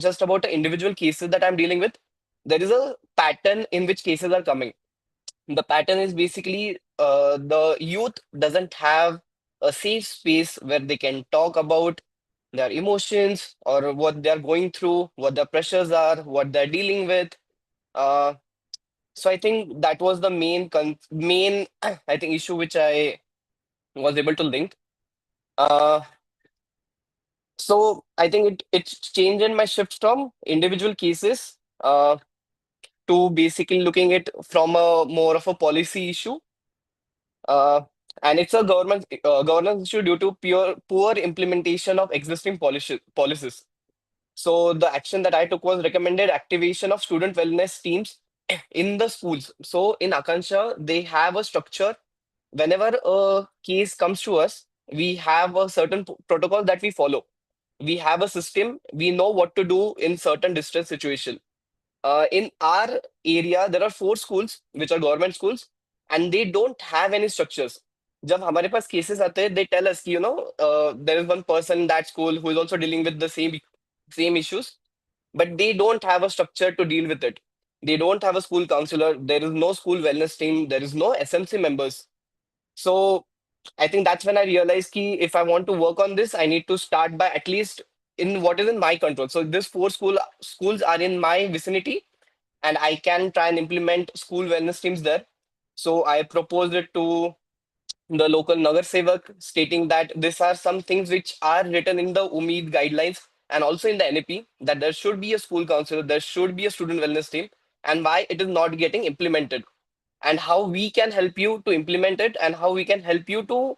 just about the individual cases that I'm dealing with. There is a pattern in which cases are coming. The pattern is basically the youth doesn't have a safe space where they can talk about their emotions or what they're going through, what their pressures are, what they're dealing with. Uh, so I think that was the main I think issue which I was able to link. Uh, so I think it's changed in my shift from individual cases to basically looking at from a more of a policy issue. Uh, and it's a governance issue due to poor implementation of existing policies. So the action that I took was recommended activation of student wellness teams in the schools. So in Akansha, they have a structure. Whenever a case comes to us, we have a certain protocol that we follow. We have a system. We know what to do in certain distress situation. In our area, there are 4 schools which are government schools, and they don't have any structures. जब हमारे पास cases आते हैं, they tell us कि there is one person in that school who is also dealing with the same issues, but they don't have a structure to deal with it. They don't have a school counselor. There is no school wellness team. There is no SMC members. So I think that's when I realized ki if I want to work on this, I need to start by at least in what is in my control. So these 4 schools are in my vicinity, and I can try and implement school wellness teams there. So I proposed it to the local Nagar Sevak, stating that these are some things which are written in the Umeed guidelines and also in the NAP, that there should be a school counselor, there should be a student wellness team, and why it is not getting implemented, and how we can help you to implement it, and how we can help you to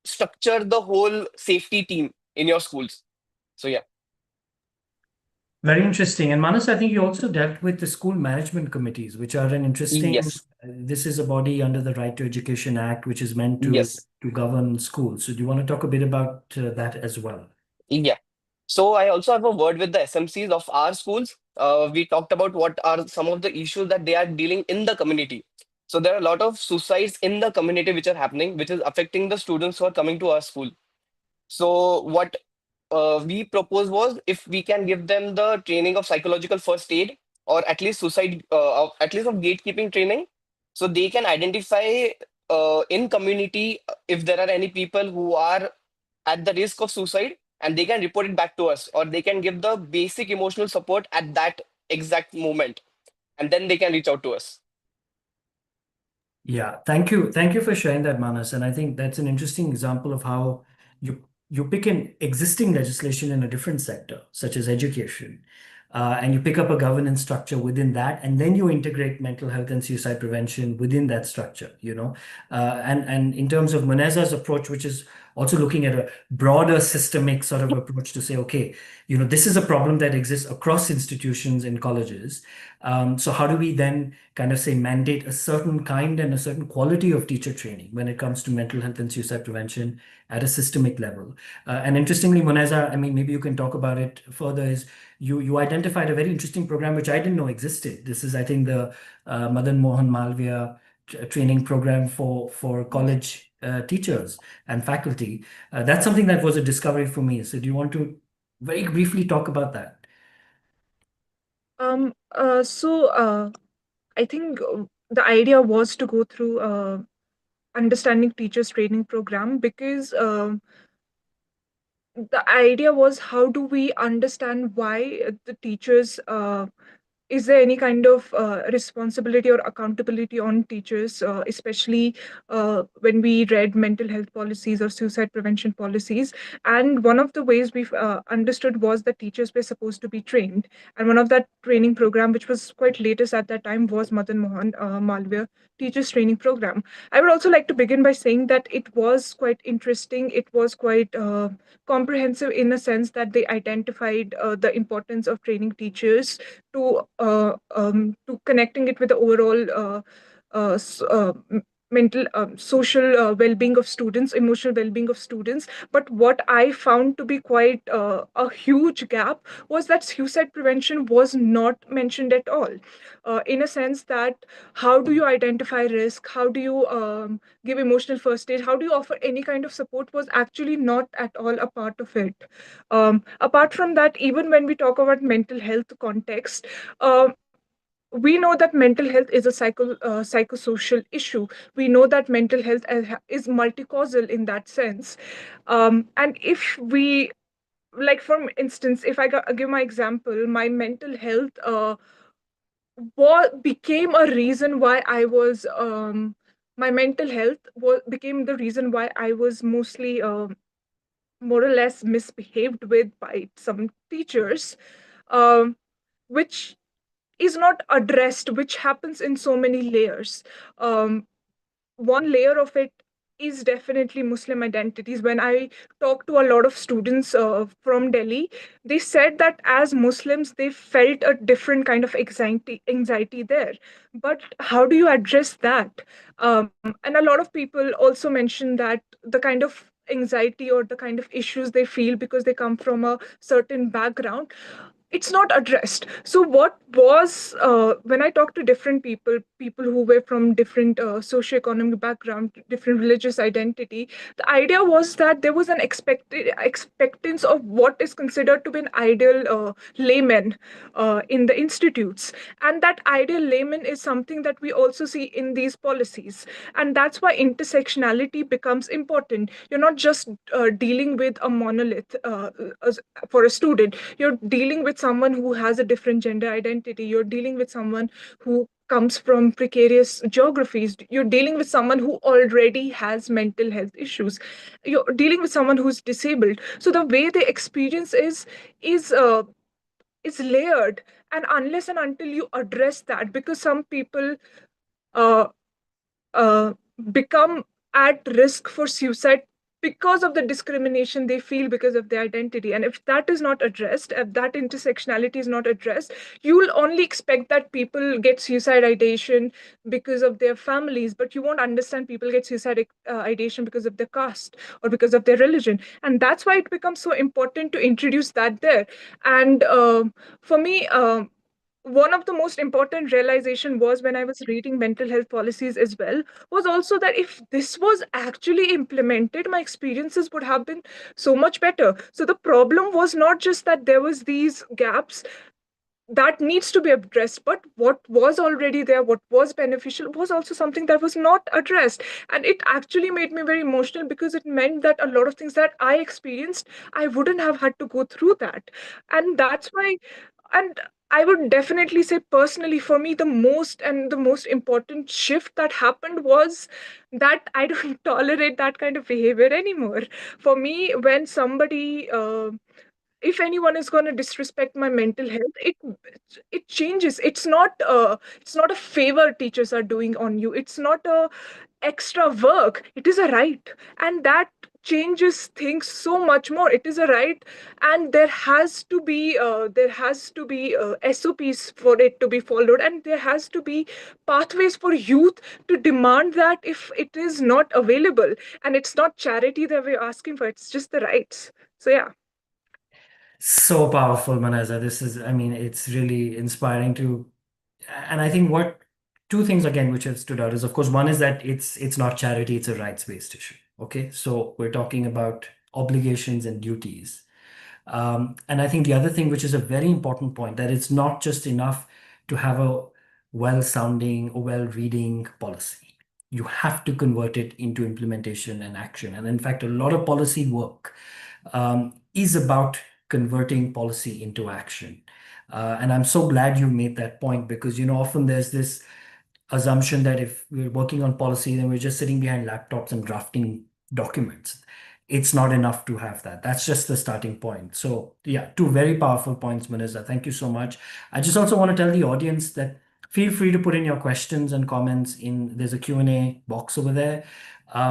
structure the whole safety team in your schools. So yeah. Very interesting. And Manas, I think you also dealt with the school management committees, which are an interesting, Yes. this is a body under the Right to Education Act, which is meant Yes. to govern schools. So do you want to talk a bit about that as well? Yeah. So I also have a word with the SMCs of our schools. We talked about what are some of the issues that they are dealing in the community. So there are a lot of suicides in the community which are happening, which is affecting the students who are coming to our school. So what we proposed was if we can give them the training of psychological first aid, or at least at least of gatekeeping training, so they can identify in community if there are any people who are at the risk of suicide, and they can report it back to us, or they can give the basic emotional support at that exact moment, and then they can reach out to us. Yeah, thank you. Thank you for sharing that, Manas. And I think that's an interesting example of how you pick an existing legislation in a different sector, such as education, and you pick up a governance structure within that, and then you integrate mental health and suicide prevention within that structure, and in terms of Moneza's approach, which is also looking at a broader systemic sort of approach to say, okay, this is a problem that exists across institutions and colleges. So how do we then kind of say mandate a certain kind and a certain quality of teacher training when it comes to mental health and suicide prevention at a systemic level? And interestingly, Moneza, I mean, maybe you can talk about it further, is you identified a very interesting program which I didn't know existed. This is, I think, the Madan Mohan Malviya training program for college teachers and faculty. That's something that was a discovery for me. So do you want to very briefly talk about that? I think the idea was to go through understanding teachers training program, because the idea was, how do we understand why the teachers, is there any kind of responsibility or accountability on teachers, especially when we read mental health policies or suicide prevention policies? And one of the ways we've understood was that teachers were supposed to be trained. And one of that training program, which was quite latest at that time, was Madan Mohan Malviya teachers training program. I would also like to begin by saying that it was quite interesting. It was quite comprehensive, in the sense that they identified the importance of training teachers to connecting it with the overall mental social well-being of students, emotional well-being of students. But what I found to be quite a huge gap was that suicide prevention was not mentioned at all, in a sense that how do you identify risk, how do you give emotional first aid, how do you offer any kind of support was actually not at all a part of it. Apart from that, even when we talk about mental health context, um, we know that mental health is a psychosocial issue. We know that mental health is multi-causal in that sense. And if we, like for instance, if I give my example, my mental health became a reason why I was my mental health became the reason why I was mostly more or less misbehaved with by some teachers, um, which is not addressed, which happens in so many layers. Um, One layer of it is definitely Muslim identities. When I talked to a lot of students from Delhi, they said that as Muslims, they felt a different kind of anxiety there. But how do you address that? And a lot of people also mention that the kind of anxiety or the kind of issues they feel because they come from a certain background, it's not addressed. So what was when I talked to different people who were from different socioeconomic background, different religious identity, the idea was that there was an expectance of what is considered to be an ideal layman in the institutes, and that ideal layman is something that we also see in these policies. And that's why intersectionality becomes important. You're not just dealing with a monolith for a student. You're dealing with someone who has a different gender identity. You're dealing with someone who comes from precarious geographies. You're dealing with someone who already has mental health issues. You're dealing with someone who's disabled. So the way they experience is is layered. And unless and until you address that, because some people uh, uh, become at risk for suicide because of the discrimination they feel because of their identity. And if that is not addressed, if that intersectionality is not addressed, you will only expect that people get suicide ideation because of their families, but you won't understand people get suicide ideation because of their caste or because of their religion. And that's why it becomes so important to introduce that there. And for me, one of the most important realization was when I was reading mental health policies as well, was also that if this was actually implemented, my experiences would have been so much better. So the problem was not just that there was these gaps that needs to be addressed, but what was already there, what was beneficial, was also something that was not addressed. And it actually made me very emotional because it meant that a lot of things that I experienced, I wouldn't have had to go through that. And that's why, and I would definitely say personally, for me, the most important shift that happened was that I don't tolerate that kind of behavior anymore. For me, when somebody if anyone is going to disrespect my mental health, it changes. It's not a favor teachers are doing on you. It's not a extra work. It is a right. And that changes things so much more. It is a right. And there has to be SOPs for it to be followed, and there has to be pathways for youth to demand that if it is not available. And it's not charity that we're asking for, it's just the rights. So yeah. So powerful, Manaza. This is, I mean, it's really inspiring to, and I think what two things again which have stood out is, of course, one is that it's not charity, it's a rights-based issue. Okay, so we're talking about obligations and duties. And I think the other thing, which is a very important point, that it's not just enough to have a well-sounding or well-reading policy. You have to convert it into implementation and action. And in fact, a lot of policy work is about converting policy into action. And I'm so glad you made that point because, often there's this assumption that if we're working on policy, then we're just sitting behind laptops and drafting documents. It's not enough to have that. That's just the starting point. So yeah, two very powerful points, Maniza. Thank you so much. I just also want to tell the audience that feel free to put in your questions and comments there's a Q&A box over there.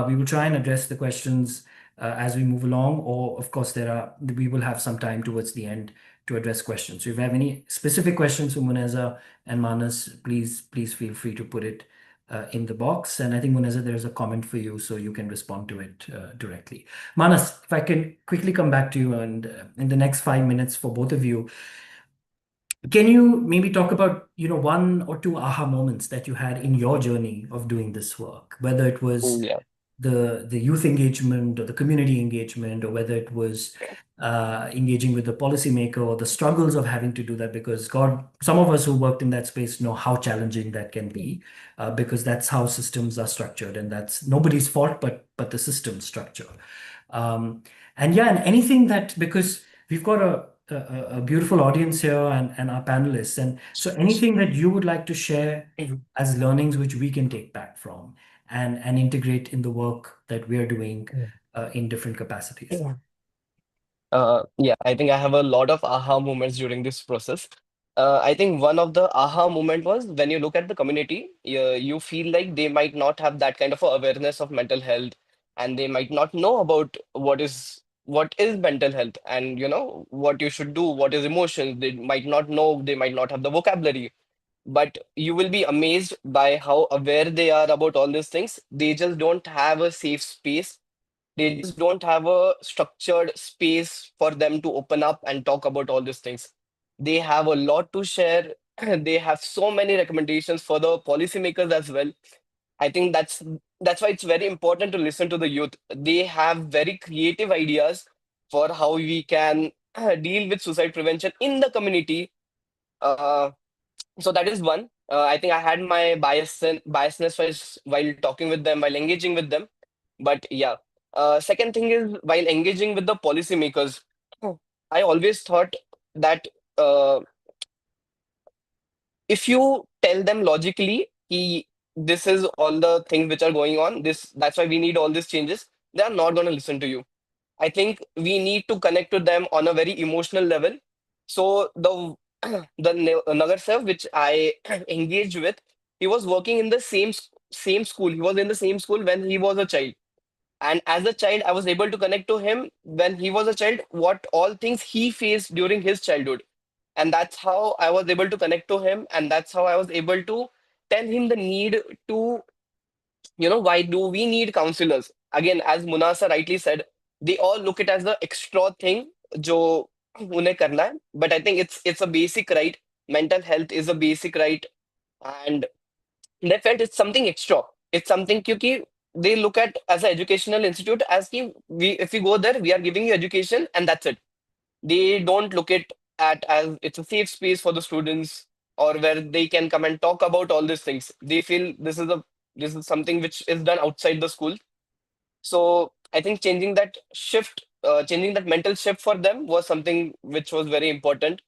We will try and address the questions as we move along, or of course we will have some time towards the end to address questions. So if you have any specific questions for Muneza and Manas, please feel free to put it in the box. And I think, Muneza, there's a comment for you, so you can respond to it directly. Manas, if I can quickly come back to you, and in the next 5 minutes for both of you, can you maybe talk about, one or two aha moments that you had in your journey of doing this work, whether it was Yeah. the youth engagement or the community engagement, or whether it was engaging with the policymaker, or the struggles of having to do that, because God, some of us who worked in that space know how challenging that can be, because that's how systems are structured, and that's nobody's fault but the system structure. Um, and yeah, and anything that, because we've got a beautiful audience here, and our panelists, and so anything that you would like to share as learnings which we can take back from and integrate in the work that we are doing in different capacities. Yeah. Yeah, I think I have a lot of aha moments during this process. I think one of the aha moment was when you look at the community, you feel like they might not have that kind of a awareness of mental health, and they might not know about what is mental health, and what you should do, what is emotions. They might not know, they might not have the vocabulary, but you will be amazed by how aware they are about all these things. They just don't have a safe space, they just don't have a structured space for them to open up and talk about all these things. They have a lot to share. They have so many recommendations for the policymakers as well. I think that's why it's very important to listen to the youth. They have very creative ideas for how we can deal with suicide prevention in the community. Uh, so that is one. I think I had my biasness while talking with them, while engaging with them. But yeah, second thing is while engaging with the policymakers, I always thought that uh, if you tell them logically, this is all the things which are going on. That's why we need all these changes. They are not going to listen to you. I think we need to connect to them on a very emotional level. So the Nagar sir, which I engaged with, he was working in the same school. He was in the same school when he was a child. And as a child, I was able to connect to him when he was a child, what all things he faced during his childhood. And that's how I was able to connect to him. And that's how I was able to tell him the need to, why do we need counselors? Again, as Munasa rightly said, they all look it as the extra thing, jo उन्हें करना है. But I think it's a basic right. Mental health is a basic right, and they felt it's something extra. It's something क्योंकि they look at as an educational institute as कि if we go there, we are giving you education and that's it. They don't look it at as it's a safe space for the students, or where they can come and talk about all these things. They feel this is something which is done outside the school. So I think changing that mental shift for them was something which was very important.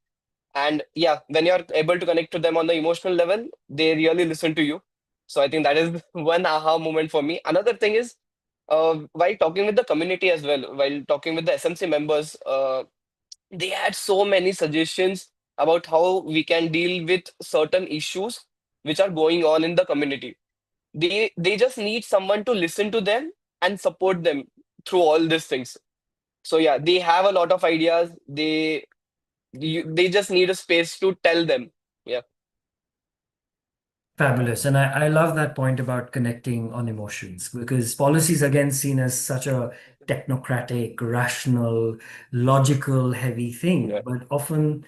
And yeah, when you're able to connect to them on the emotional level, they really listen to you. So I think that is one aha moment for me. Another thing is while talking with the community as well, while talking with the SMC members, they had so many suggestions about how we can deal with certain issues which are going on in the community. They just need someone to listen to them and support them through all these things. So yeah, they have a lot of ideas. They just need a space to tell them. Yeah. Fabulous. And I love that point about connecting on emotions, because policy is again seen as such a technocratic, rational, logical, heavy thing. Yeah. But often,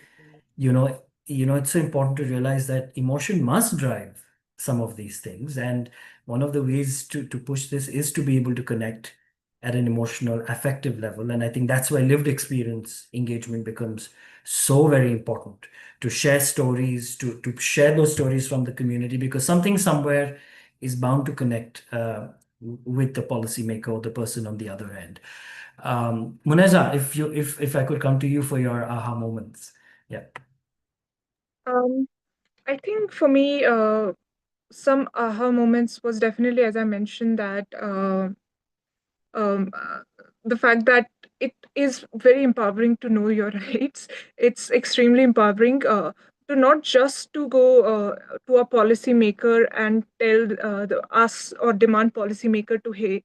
you know, it's so important to realize that emotion must drive some of these things. And one of the ways to push this is to be able to connect at an emotional, affective level. And I think that's why lived experience engagement becomes so very important, to share stories, to share those stories from the community, because something somewhere is bound to connect with the policymaker or the person on the other end. Muneza, if I could come to you for your aha moments. Yeah. Um, I think for me, some aha moments was definitely, as I mentioned, that um, uh, the fact that it is very empowering to know your rights. It's extremely empowering to not just to go to a policymaker and tell us or demand policymaker to, hey,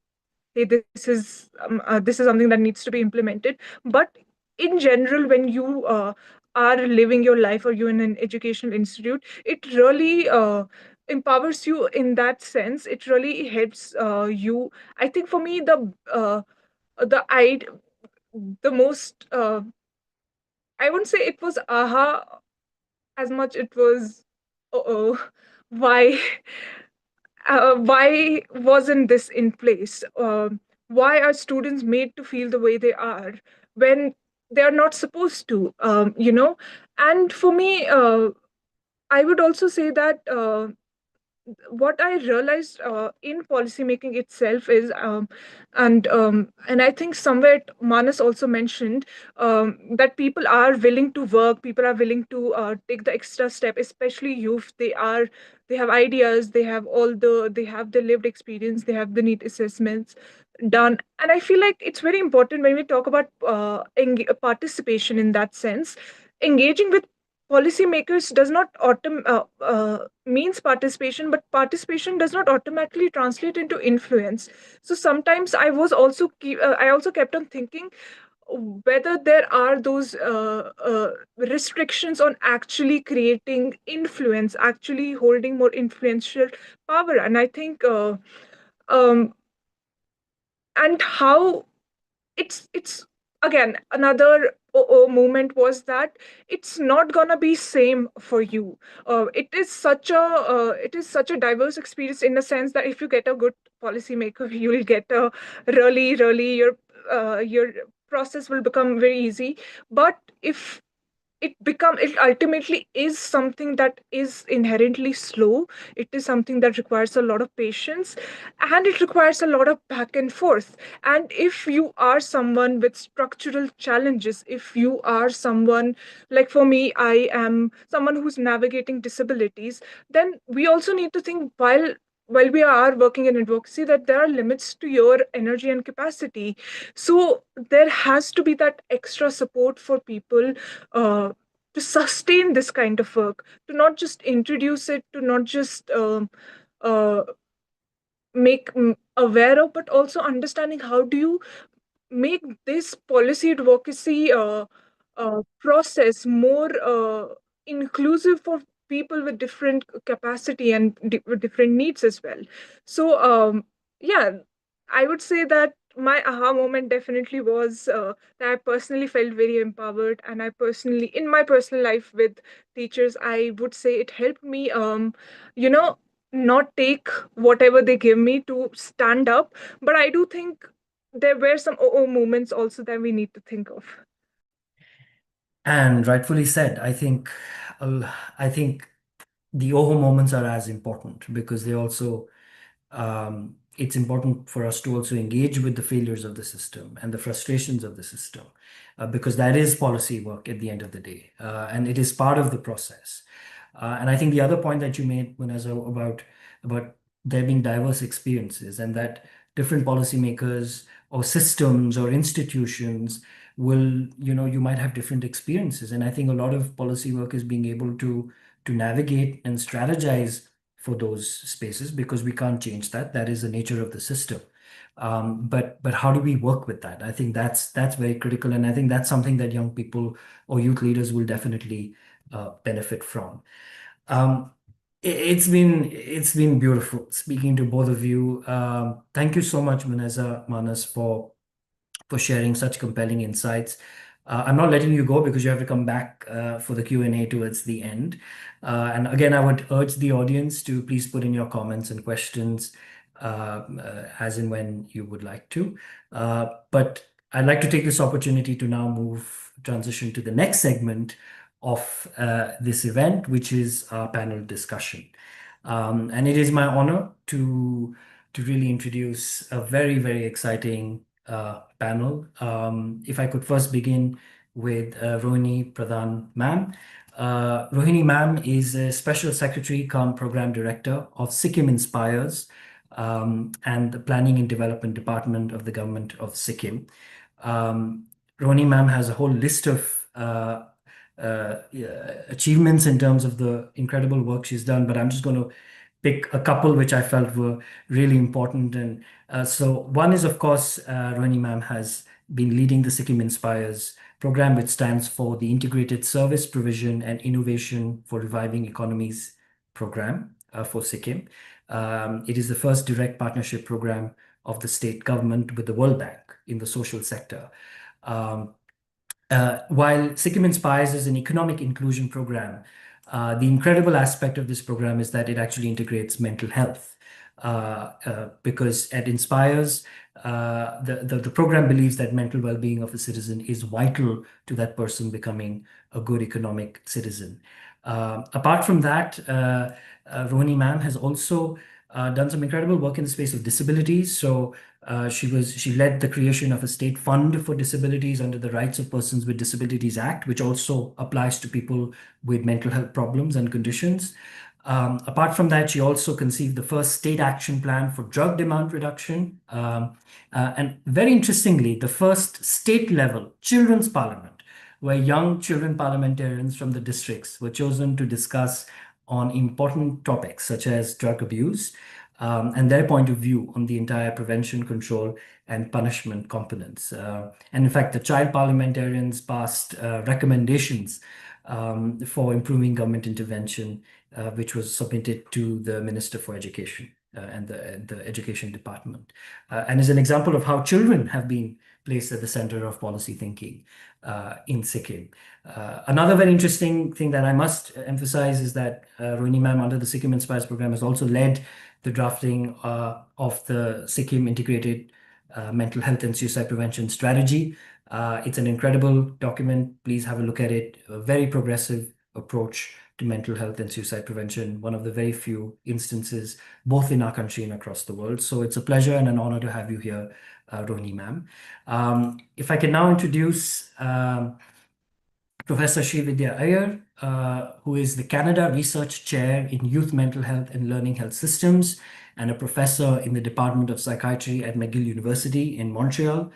this is something that needs to be implemented. But in general, when you are living your life, or you're in an educational institute, it really empowers you in that sense. It really helps you. I think for me, the I the most I wouldn't say it was aha as much it was oh why why wasn't this in place? Why are students made to feel the way they are when they are not supposed to? And for me, I would also say that what I realized in policymaking itself is, and I think somewhere Manas also mentioned that people are willing to work, people are willing to take the extra step, especially youth. They have ideas, they have the lived experience, they have the need assessments done, and I feel like it's very important when we talk about participation in that sense. Engaging with policymakers does not means participation, but participation does not automatically translate into influence. So sometimes I also kept on thinking whether there are those restrictions on actually creating influence, actually holding more influential power. And I think um, and how it's again another moment was that it's not gonna be same for you. It is such a diverse experience, in the sense that if you get a good policymaker, you will get a really your process will become very easy. But if it ultimately is something that is inherently slow, it is something that requires a lot of patience, and it requires a lot of back and forth. And if you are someone with structural challenges, if you are someone, like for me, I am someone who's navigating disabilities, then we also need to think, while we are working in advocacy, that there are limits to your energy and capacity. So there has to be that extra support for people uh, to sustain this kind of work, to not just introduce it, to not just uh, make aware of, but also understanding how do you make this policy advocacy process more inclusive for people with different capacity and with different needs as well. So yeah, I would say that my aha moment definitely was that I personally felt very empowered, and I personally, in my personal life with teachers, I would say it helped me, you know, not take whatever they give me to stand up. But I do think there were some moments also that we need to think of. And rightfully said. I think the oh moments are as important because they also it's important for us to also engage with the failures of the system and the frustrations of the system, because that is policy work at the end of the day, and it is part of the process. And I think the other point that you made, Munazza, about there being diverse experiences and that different policymakers or systems or institutions will, you might have different experiences. And I think a lot of policy work is being able to navigate and strategize for those spaces because we can't change that. That is the nature of the system. But how do we work with that? I think that's very critical, and I think that's something that young people or youth leaders will definitely benefit from. Um, it's been beautiful speaking to both of you. Thank you so much, Munazza, Manas, for sharing such compelling insights. I'm not letting you go because you have to come back for the Q&A towards the end. And again, I would urge the audience to please put in your comments and questions as and when you would like to. But I'd like to take this opportunity to now transition to the next segment of this event, which is our panel discussion. And it is my honor to really introduce a very, very exciting panel. If I could first begin with Rohini Pradhan ma'am. Rohini ma'am is a Special Secretary cum Program Director of Sikkim Inspires and the Planning and Development Department of the Government of Sikkim. Rohini ma'am has a whole list of achievements in terms of the incredible work she's done, but I'm just going to pick a couple which I felt were really important. And so one is, of course, Rohini ma'am has been leading the Sikkim Inspires program, which stands for the Integrated Service Provision and Innovation for Reviving Economies program. for Sikkim. It is the first direct partnership program of the state government with the World Bank in the social sector. While Sikkim Inspires is an economic inclusion program, the incredible aspect of this program is that it actually integrates mental health. Because at Inspires, the program believes that mental well-being of a citizen is vital to that person becoming a good economic citizen. Apart from that, Rohini ma'am has also done some incredible work in the space of disabilities. So she led the creation of a state fund for disabilities under the Rights of Persons with Disabilities Act, which also applies to people with mental health problems and conditions. Apart from that, she also conceived the first state action plan for drug demand reduction. And very interestingly, the first state level children's parliament, where young children parliamentarians from the districts were chosen to discuss on important topics such as drug abuse and their point of view on the entire prevention, control, and punishment components. And in fact, the child parliamentarians passed recommendations for improving government intervention, which was submitted to the Minister for Education and the Education Department. And is an example of how children have been placed at the center of policy thinking in Sikkim. Another very interesting thing that I must emphasize is that Rohini ma'am, under the Sikkim Inspires program, has also led the drafting of the Sikkim Integrated Mental Health and Suicide Prevention Strategy. It's an incredible document. Please have a look at it. A very progressive approach to mental health and suicide prevention, one of the very few instances, both in our country and across the world. So it's a pleasure and an honor to have you here, Rohini ma'am. If I can now introduce Professor Srividya Iyer, who is the Canada Research Chair in Youth Mental Health and Learning Health Systems and a professor in the Department of Psychiatry at McGill University in Montreal.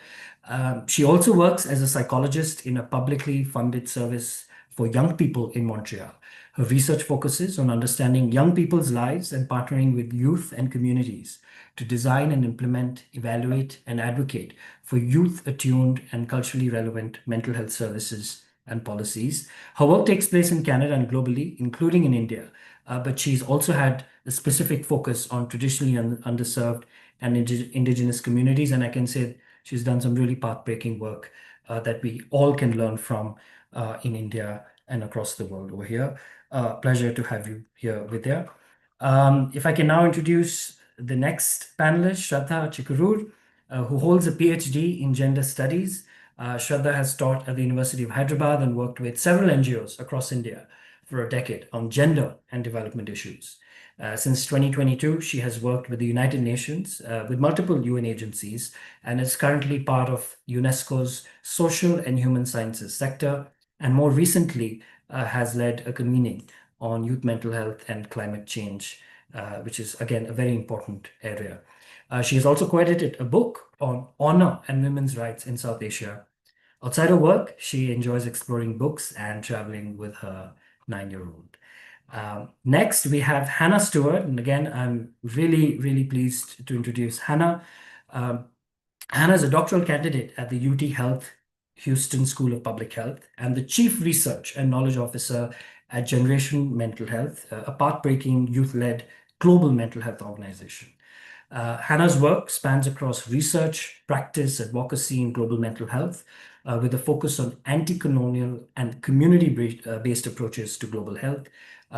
She also works as a psychologist in a publicly funded service for young people in Montreal. Her research focuses on understanding young people's lives and partnering with youth and communities to design and implement, evaluate, and advocate for youth-attuned and culturally relevant mental health services and policies. Her work takes place in Canada and globally, including in India, but she's also had a specific focus on traditionally underserved and indigenous communities, and I can say she's done some really path-breaking work that we all can learn from in India and across the world over here. Pleasure to have you here, Vidya. If I can now introduce the next panelist, Shraddha Chikurur, who holds a PhD in gender studies. Shraddha has taught at the University of Hyderabad and worked with several NGOs across India for a decade on gender and development issues. Since 2022, she has worked with the United Nations, with multiple UN agencies, and is currently part of UNESCO's Social and Human Sciences sector, and more recently has led a convening on youth mental health and climate change, which is, again, a very important area. She has also co-edited a book on honor and women's rights in South Asia. Outside of work, she enjoys exploring books and traveling with her 9-year-old. Next, we have Hannah Stewart. And again, I'm really, really pleased to introduce Hannah. Hannah is a doctoral candidate at the UT Health Houston School of Public Health and the Chief Research and Knowledge Officer at Generation Mental Health, a path-breaking youth-led global mental health organization. Hannah's work spans across research, practice, advocacy in global mental health, with a focus on anti-colonial and community-based approaches to global health.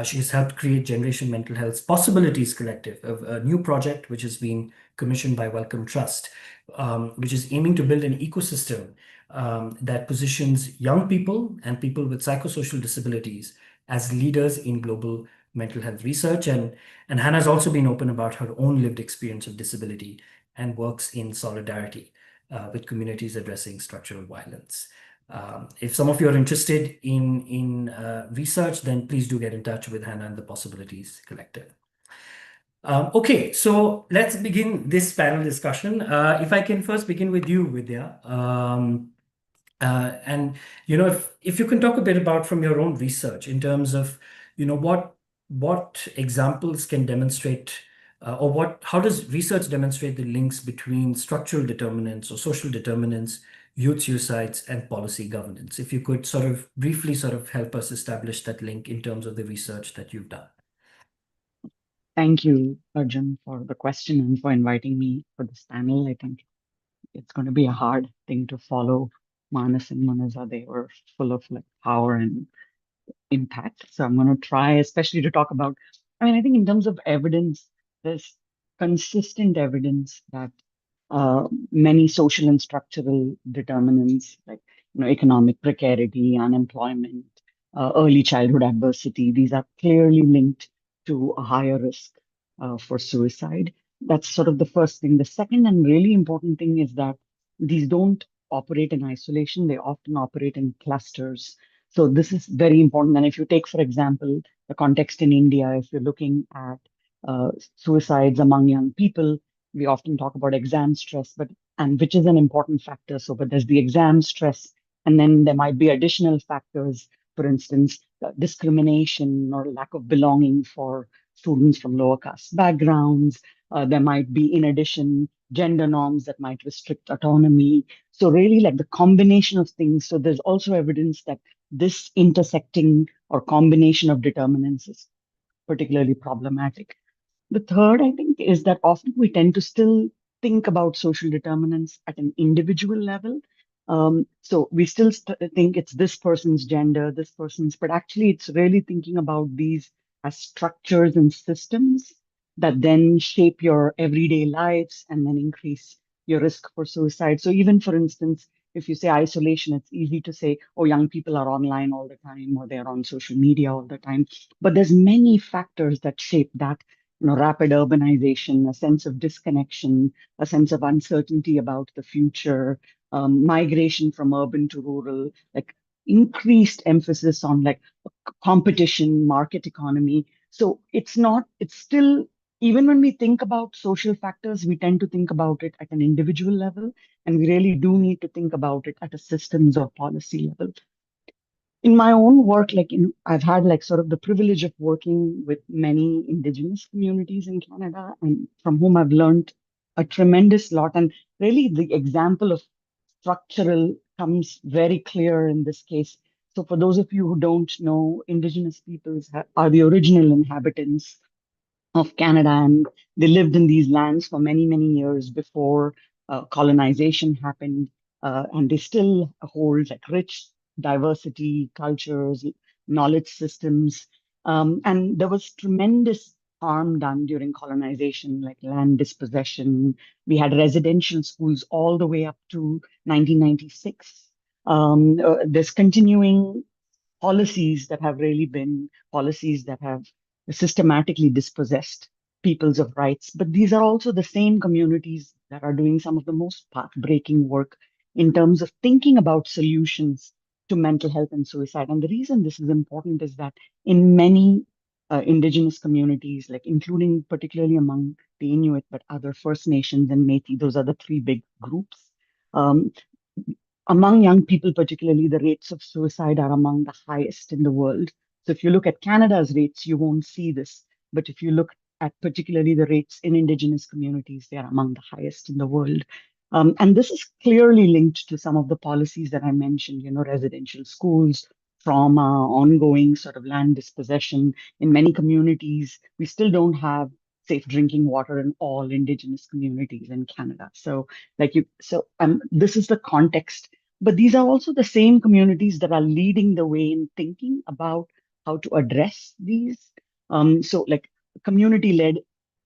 She has helped create Generation Mental Health's Possibilities Collective, a new project which has been commissioned by Wellcome Trust, which is aiming to build an ecosystem that positions young people and people with psychosocial disabilities as leaders in global mental health research. And Hannah has also been open about her own lived experience of disability and works in solidarity with communities addressing structural violence. If some of you are interested in research, then please do get in touch with Hannah and the Possibilities Collective. Okay, so let's begin this panel discussion. If I can first begin with you, Vidya. And if you can talk a bit about from your own research in terms of what examples can demonstrate or how does research demonstrate the links between structural determinants or social determinants, youth suicides, and policy governance? If you could briefly help us establish that link in terms of the research that you've done. Thank you, Arjun, for the question and for inviting me for this panel. I think it's going to be a hard thing to follow. Manas and Manaza, they were full of like power and impact. So I'm going to try, especially to talk about, I mean, I think in terms of evidence, there's consistent evidence that many social and structural determinants like economic precarity, unemployment, early childhood adversity, these are clearly linked to a higher risk for suicide. That's sort of the first thing. The second and really important thing is that these don't operate in isolation, they often operate in clusters. So this is very important. And if you take, for example, the context in India, if you're looking at suicides among young people, we often talk about exam stress, but and which is an important factor. So, but there's the exam stress, and then there might be additional factors, for instance, discrimination or lack of belonging for students from lower caste backgrounds. There might be, in addition, gender norms that might restrict autonomy. So, really, like the combination of things. So, there's also evidence that this intersecting or combination of determinants is particularly problematic. The third, I think, is that often we tend to still think about social determinants at an individual level. So we still think it's this person's gender, this person's, but actually it's really thinking about these as structures and systems that then shape your everyday lives and then increase your risk for suicide. So even for instance, if you say isolation, it's easy to say, oh, young people are online all the time or they're on social media all the time. But there's many factors that shape that rapid urbanization, a sense of disconnection, a sense of uncertainty about the future, migration from urban to rural, like increased emphasis on like competition, market economy. So it's still, even when we think about social factors, we tend to think about it at an individual level, and we really do need to think about it at a systems or policy level. In my own work, I've had like sort of the privilege of working with many indigenous communities in Canada, and from whom I've learned a tremendous lot. And really, the example of structural comes very clear in this case. So, for those of you who don't know, indigenous peoples are the original inhabitants of Canada, and they lived in these lands for many, many years before colonization happened, and they still hold like rich diversity, cultures, knowledge systems, and there was tremendous harm done during colonization, like land dispossession. We had residential schools all the way up to 1996. There's continuing policies that have really been policies that have systematically dispossessed peoples of rights. But these are also the same communities that are doing some of the most path-breaking work in terms of thinking about solutions to mental health and suicide. And the reason this is important is that in many indigenous communities, like including particularly among the Inuit, but other First Nations and Métis, those are the three big groups. Um, Among young people, particularly, the rates of suicide are among the highest in the world. So if you look at Canada's rates, you won't see this. But if you look at particularly the rates in Indigenous communities, they are among the highest in the world. And this is clearly linked to some of the policies that I mentioned, residential schools, trauma, ongoing sort of land dispossession. In many communities, we still don't have safe drinking water in all Indigenous communities in Canada. This is the context, but these are also the same communities that are leading the way in thinking about how to address these. Like community-led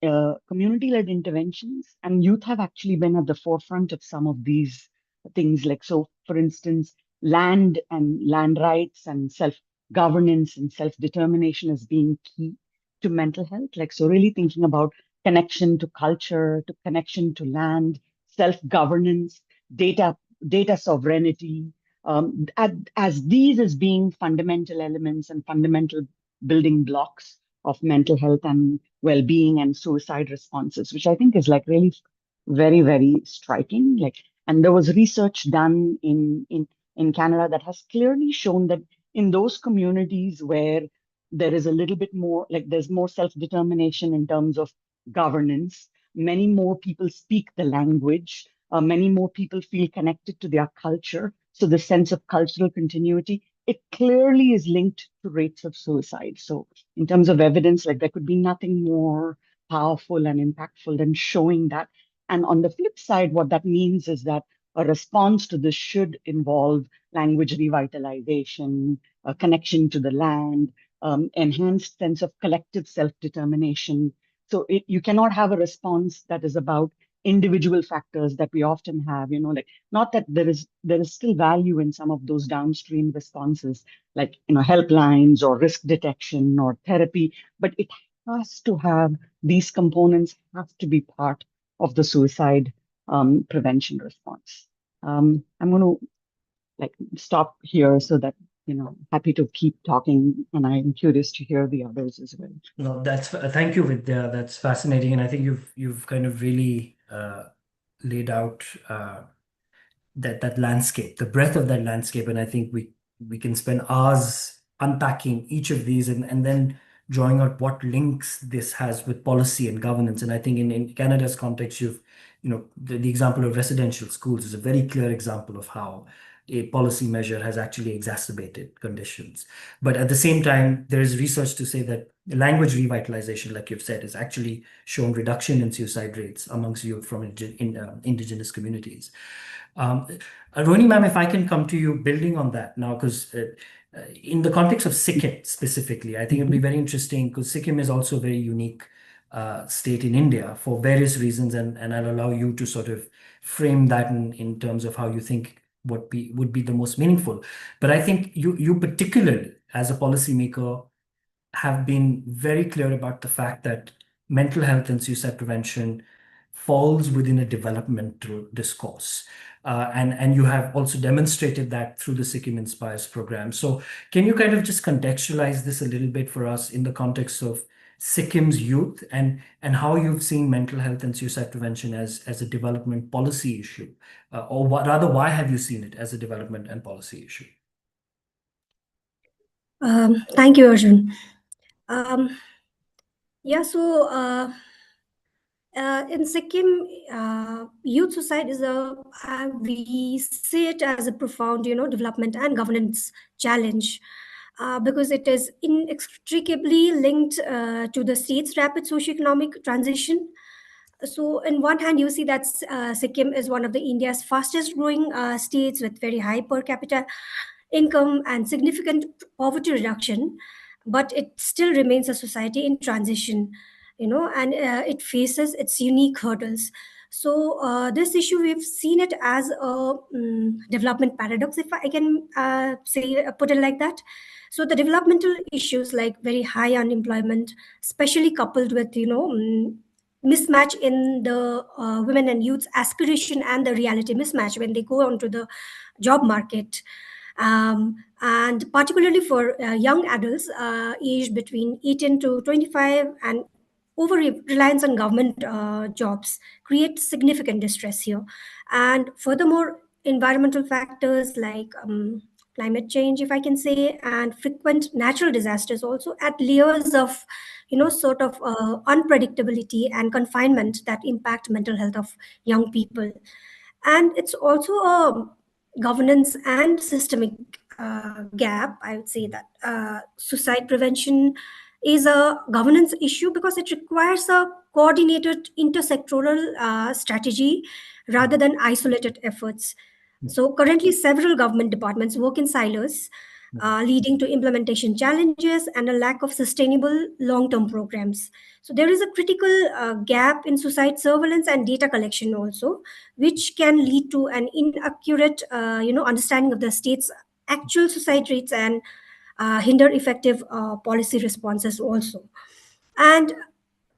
interventions, and youth have actually been at the forefront of some of these things. Like so, for instance, land and land rights and self-governance and self-determination as being key to mental health. Like so, really thinking about connection to culture, to connection to land, self-governance, data data sovereignty, as these as being fundamental elements and fundamental building blocks of mental health and well-being and suicide responses, which I think is like really very, very striking. Like, and there was research done in Canada that has clearly shown that in those communities where there is a little bit more, like there's more self-determination in terms of governance, many more people speak the language, many more people feel connected to their culture. So the sense of cultural continuity it clearly is linked to rates of suicide. So in terms of evidence, like there could be nothing more powerful and impactful than showing that. And on the flip side, what that means is that a response to this should involve language revitalization, a connection to the land, enhanced sense of collective self-determination. So you cannot have a response that is about individual factors that we often have, like not that there is still value in some of those downstream responses, like helplines or risk detection or therapy, but it has to have these components have to be part of the suicide prevention response. I'm going to stop here so that happy to keep talking, and I'm curious to hear the others as well. No, thank you, Vidya. That's fascinating, and I think you've kind of really laid out that landscape, the breadth of that landscape, and I think we can spend hours unpacking each of these and then drawing out what links this has with policy and governance. And I think in Canada's context, the example of residential schools is a very clear example of how a policy measure has actually exacerbated conditions. But at the same time, there is research to say that language revitalization, like you've said, has actually shown reduction in suicide rates amongst youth from indigenous communities. Rohini ma'am, if I can come to you building on that now, because in the context of Sikkim specifically, I think it'll be very interesting because Sikkim is also a very unique state in India for various reasons, and I'll allow you to sort of frame that in terms of how you think would be the most meaningful. But I think you particularly, as a policymaker, have been very clear about the fact that mental health and suicide prevention falls within a developmental discourse. And you have also demonstrated that through the Sikkim Inspires program. So can you kind of just contextualize this a little bit for us in the context of Sikkim's youth and how you've seen mental health and suicide prevention as a development policy issue? Or rather, why have you seen it as a development and policy issue? Thank you, Arjun. So in Sikkim, youth suicide is we see it as a profound, development and governance challenge. Because it is inextricably linked to the state's rapid socioeconomic transition. So, on one hand, you see that Sikkim is one of the India's fastest growing states with very high per capita income and significant poverty reduction, but it still remains a society in transition, and it faces its unique hurdles. So, this issue, we've seen it as a development paradox, if I can put it like that. So the developmental issues like very high unemployment, especially coupled with mismatch in the women and youth's aspiration and the reality mismatch when they go onto the job market, and particularly for young adults aged between 18 to 25 and over reliance on government jobs create significant distress here. And furthermore, environmental factors like climate change, if I can say, and frequent natural disasters also add layers of sort of unpredictability and confinement that impact mental health of young people. And it's also a governance and systemic gap. I would say that suicide prevention is a governance issue because it requires a coordinated intersectoral strategy rather than isolated efforts. So currently, several government departments work in silos, leading to implementation challenges and a lack of sustainable long-term programs. So there is a critical gap in suicide surveillance and data collection also, which can lead to an inaccurate, understanding of the state's actual suicide rates and hinder effective policy responses also. And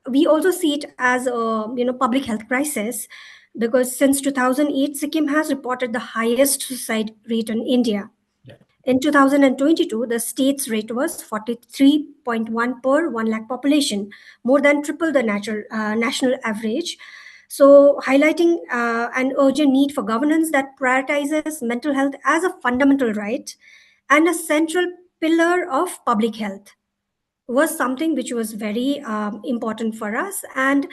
we also see it as a public health crisis because since 2008, Sikkim has reported the highest suicide rate in India. Yeah. In 2022, the state's rate was 43.1 per 1 lakh population, more than triple the national average. So, highlighting an urgent need for governance that prioritizes mental health as a fundamental right and a central pillar of public health was something which was very important for us. And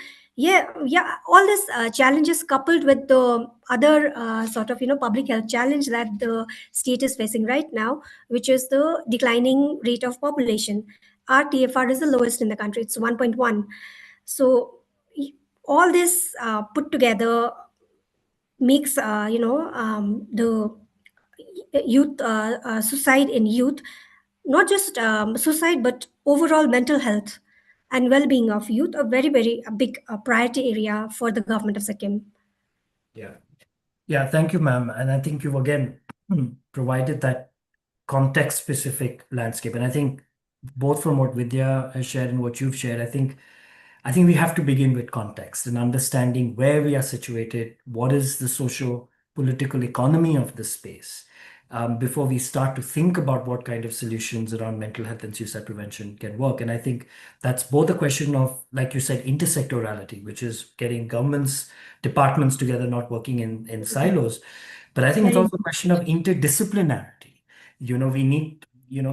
All these challenges coupled with the other sort of public health challenge that the state is facing right now, which is the declining rate of population. Our TFR is the lowest in the country; it's 1.1. So all this put together makes the youth suicide in youth, not just suicide but overall mental health and well-being of youth, a very very a big priority area for the government of Sikkim. Yeah. Yeah, thank you, ma'am. And I think you've again provided that context-specific landscape. And I think both from what Vidya has shared and what you've shared, I think we have to begin with context and understanding where we are situated, what is the socio-political economy of the space, before we start to think about what kind of solutions around mental health and suicide prevention can work. And I think that's both a question of, like you said, intersectorality, which is getting governments, departments together, not working in silos. But I think it's also a question of interdisciplinarity. We need,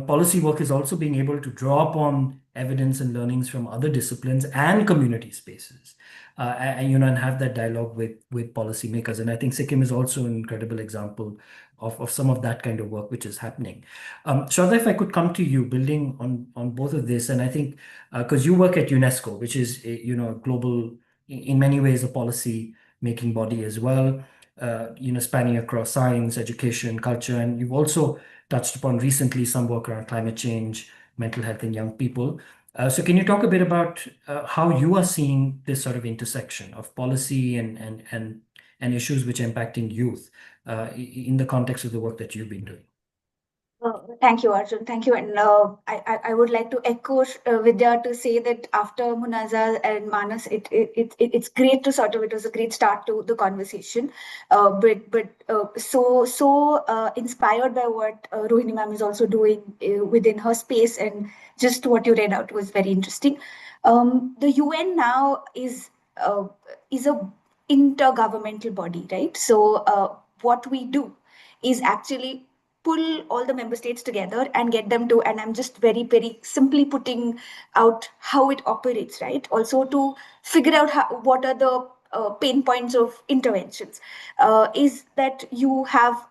policy work is also being able to draw upon evidence and learnings from other disciplines and community spaces, and have that dialogue with policymakers. And I think Sikkim is also an incredible example of some of that kind of work which is happening. Shraddha, if I could come to you, building on both of this, and I think because you work at UNESCO, which is a global, in many ways, a policy making body as well, spanning across science, education, culture, and you've also touched upon recently some work around climate change, mental health in young people. So can you talk a bit about how you are seeing this sort of intersection of policy and issues which are impacting youth in the context of the work that you've been doing? Thank you, Arjun. Thank you. And I would like to echo Vidya to say that after Munazza and Manas, it's great to it was a great start to the conversation. So inspired by what Rohini ma'am is also doing within her space, and just what you read out was very interesting. The UN now is a intergovernmental body, right? So what we do is actually pull all the member states together and get them to, and I'm just very, very simply putting out how it operates, right? Also to figure out what are the pain points of interventions, is that you have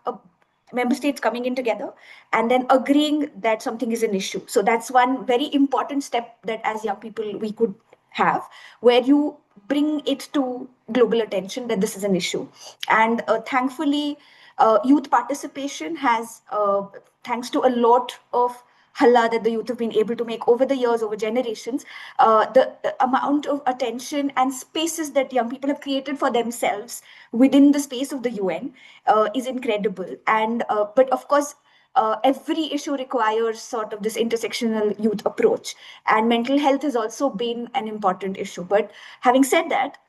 member states coming in together and then agreeing that something is an issue. So that's one very important step that as young people we could have, where you bring it to global attention that this is an issue. And thankfully, youth participation has, thanks to a lot of halla that the youth have been able to make over the years, over generations, the amount of attention and spaces that young people have created for themselves within the space of the UN is incredible. And but of course, every issue requires sort of this intersectional youth approach, and mental health has also been an important issue. But having said that,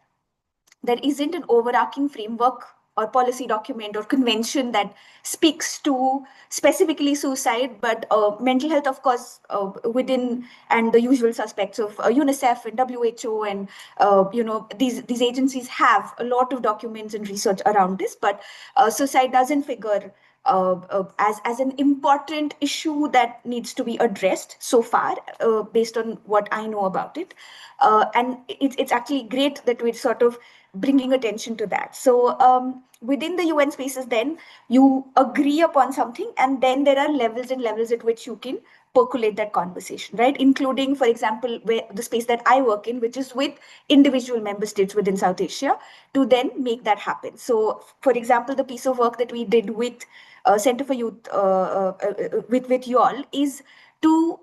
there isn't an overarching framework or policy document or convention that speaks to specifically suicide, but mental health, of course, within, and the usual suspects of UNICEF and WHO, and these agencies have a lot of documents and research around this, but suicide doesn't figure as an important issue that needs to be addressed so far, based on what I know about it. And it's actually great that we're sort of bringing attention to that. So within the UN spaces, then you agree upon something, and then there are levels and levels at which you can percolate that conversation, right? Including, for example, where the space that I work in, which is with individual member states within South Asia, to then make that happen. So, for example, the piece of work that we did with Center for Youth, with you all, is to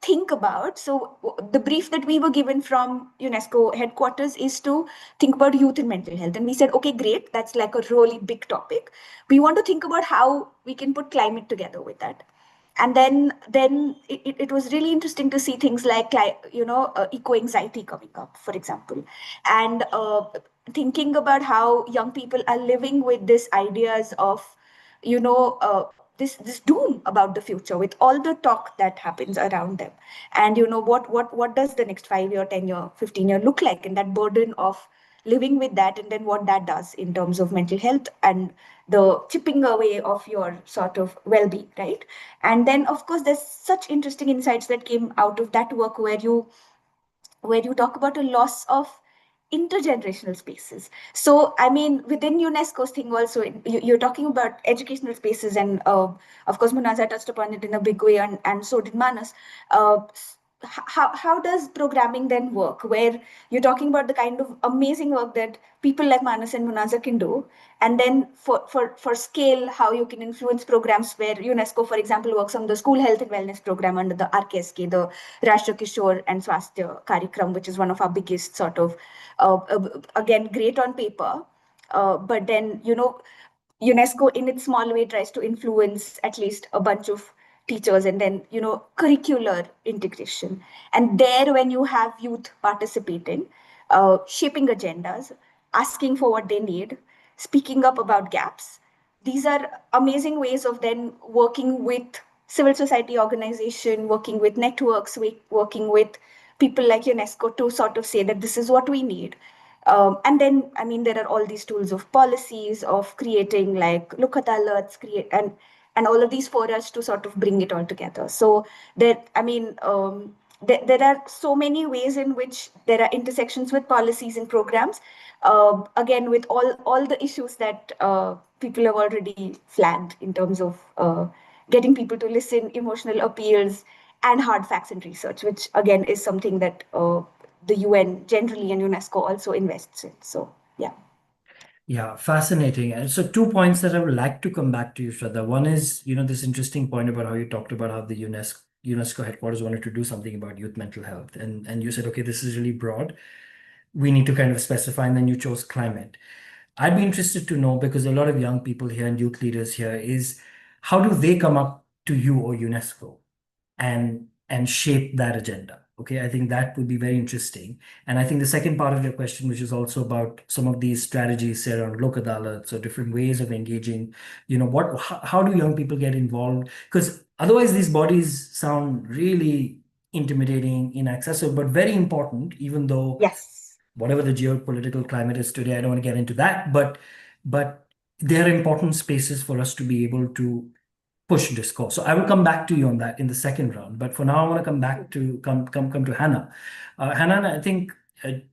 think about, so the brief that we were given from UNESCO headquarters is to think about youth and mental health. And we said, okay, great, that's like a really big topic. We want to think about how we can put climate together with that. And then it was really interesting to see things like eco-anxiety coming up, for example. And thinking about how young people are living with these ideas of, this doom about the future, with all the talk that happens around them. And what does the next 5 year, 10 year, 15 year look like, and that burden of living with that, and then what that does in terms of mental health and the chipping away of your sort of well-being, right? And then, of course, there's such interesting insights that came out of that work, where you talk about a loss of intergenerational spaces. So, I mean, within UNESCO's thing also, you're talking about educational spaces, and of course, Munaza touched upon it in a big way, and so did Manas. How does programming then work, where you're talking about the kind of amazing work that people like Manas and Munaza can do, and then for scale, how you can influence programs where UNESCO, for example, works on the school health and wellness program under the RKSK, the Rashtriya Kishore and Swasthya Karikram, which is one of our biggest sort of, again, great on paper, but then, UNESCO in its small way tries to influence at least a bunch of teachers, and then, curricular integration. And there, when you have youth participating, shaping agendas, asking for what they need, speaking up about gaps, these are amazing ways of then working with civil society organization, working with networks, working with people like UNESCO to sort of say that this is what we need. And then, I mean, there are all these tools of policies, of creating like look at alerts, and all of these for us to sort of bring it all together. So I mean, there are so many ways in which there are intersections with policies and programs. Again, with all the issues that people have already flagged in terms of getting people to listen, emotional appeals, and hard facts and research, which again is something that the UN generally and UNESCO also invests in. So, yeah. Yeah, fascinating. And so 2 points that I would like to come back to you, Shraddha. One is, this interesting point about how you talked about how the UNESCO headquarters wanted to do something about youth mental health. And you said, okay, this is really broad. We need to kind of specify, and then you chose climate. I'd be interested to know, because a lot of young people here and youth leaders here, is how do they come up to you or UNESCO and shape that agenda? Okay, I think that would be very interesting. And I think the second part of your question, which is also about some of these strategies, say around Lok Adalats or different ways of engaging, how do young people get involved? Because otherwise these bodies sound really intimidating, inaccessible, but very important, even though Yes. whatever the geopolitical climate is today, I don't want to get into that, but they are important spaces for us to be able to push discourse. So I will come back to you on that in the second round. But for now, I want to come back to come to Hannah. Hannah, I think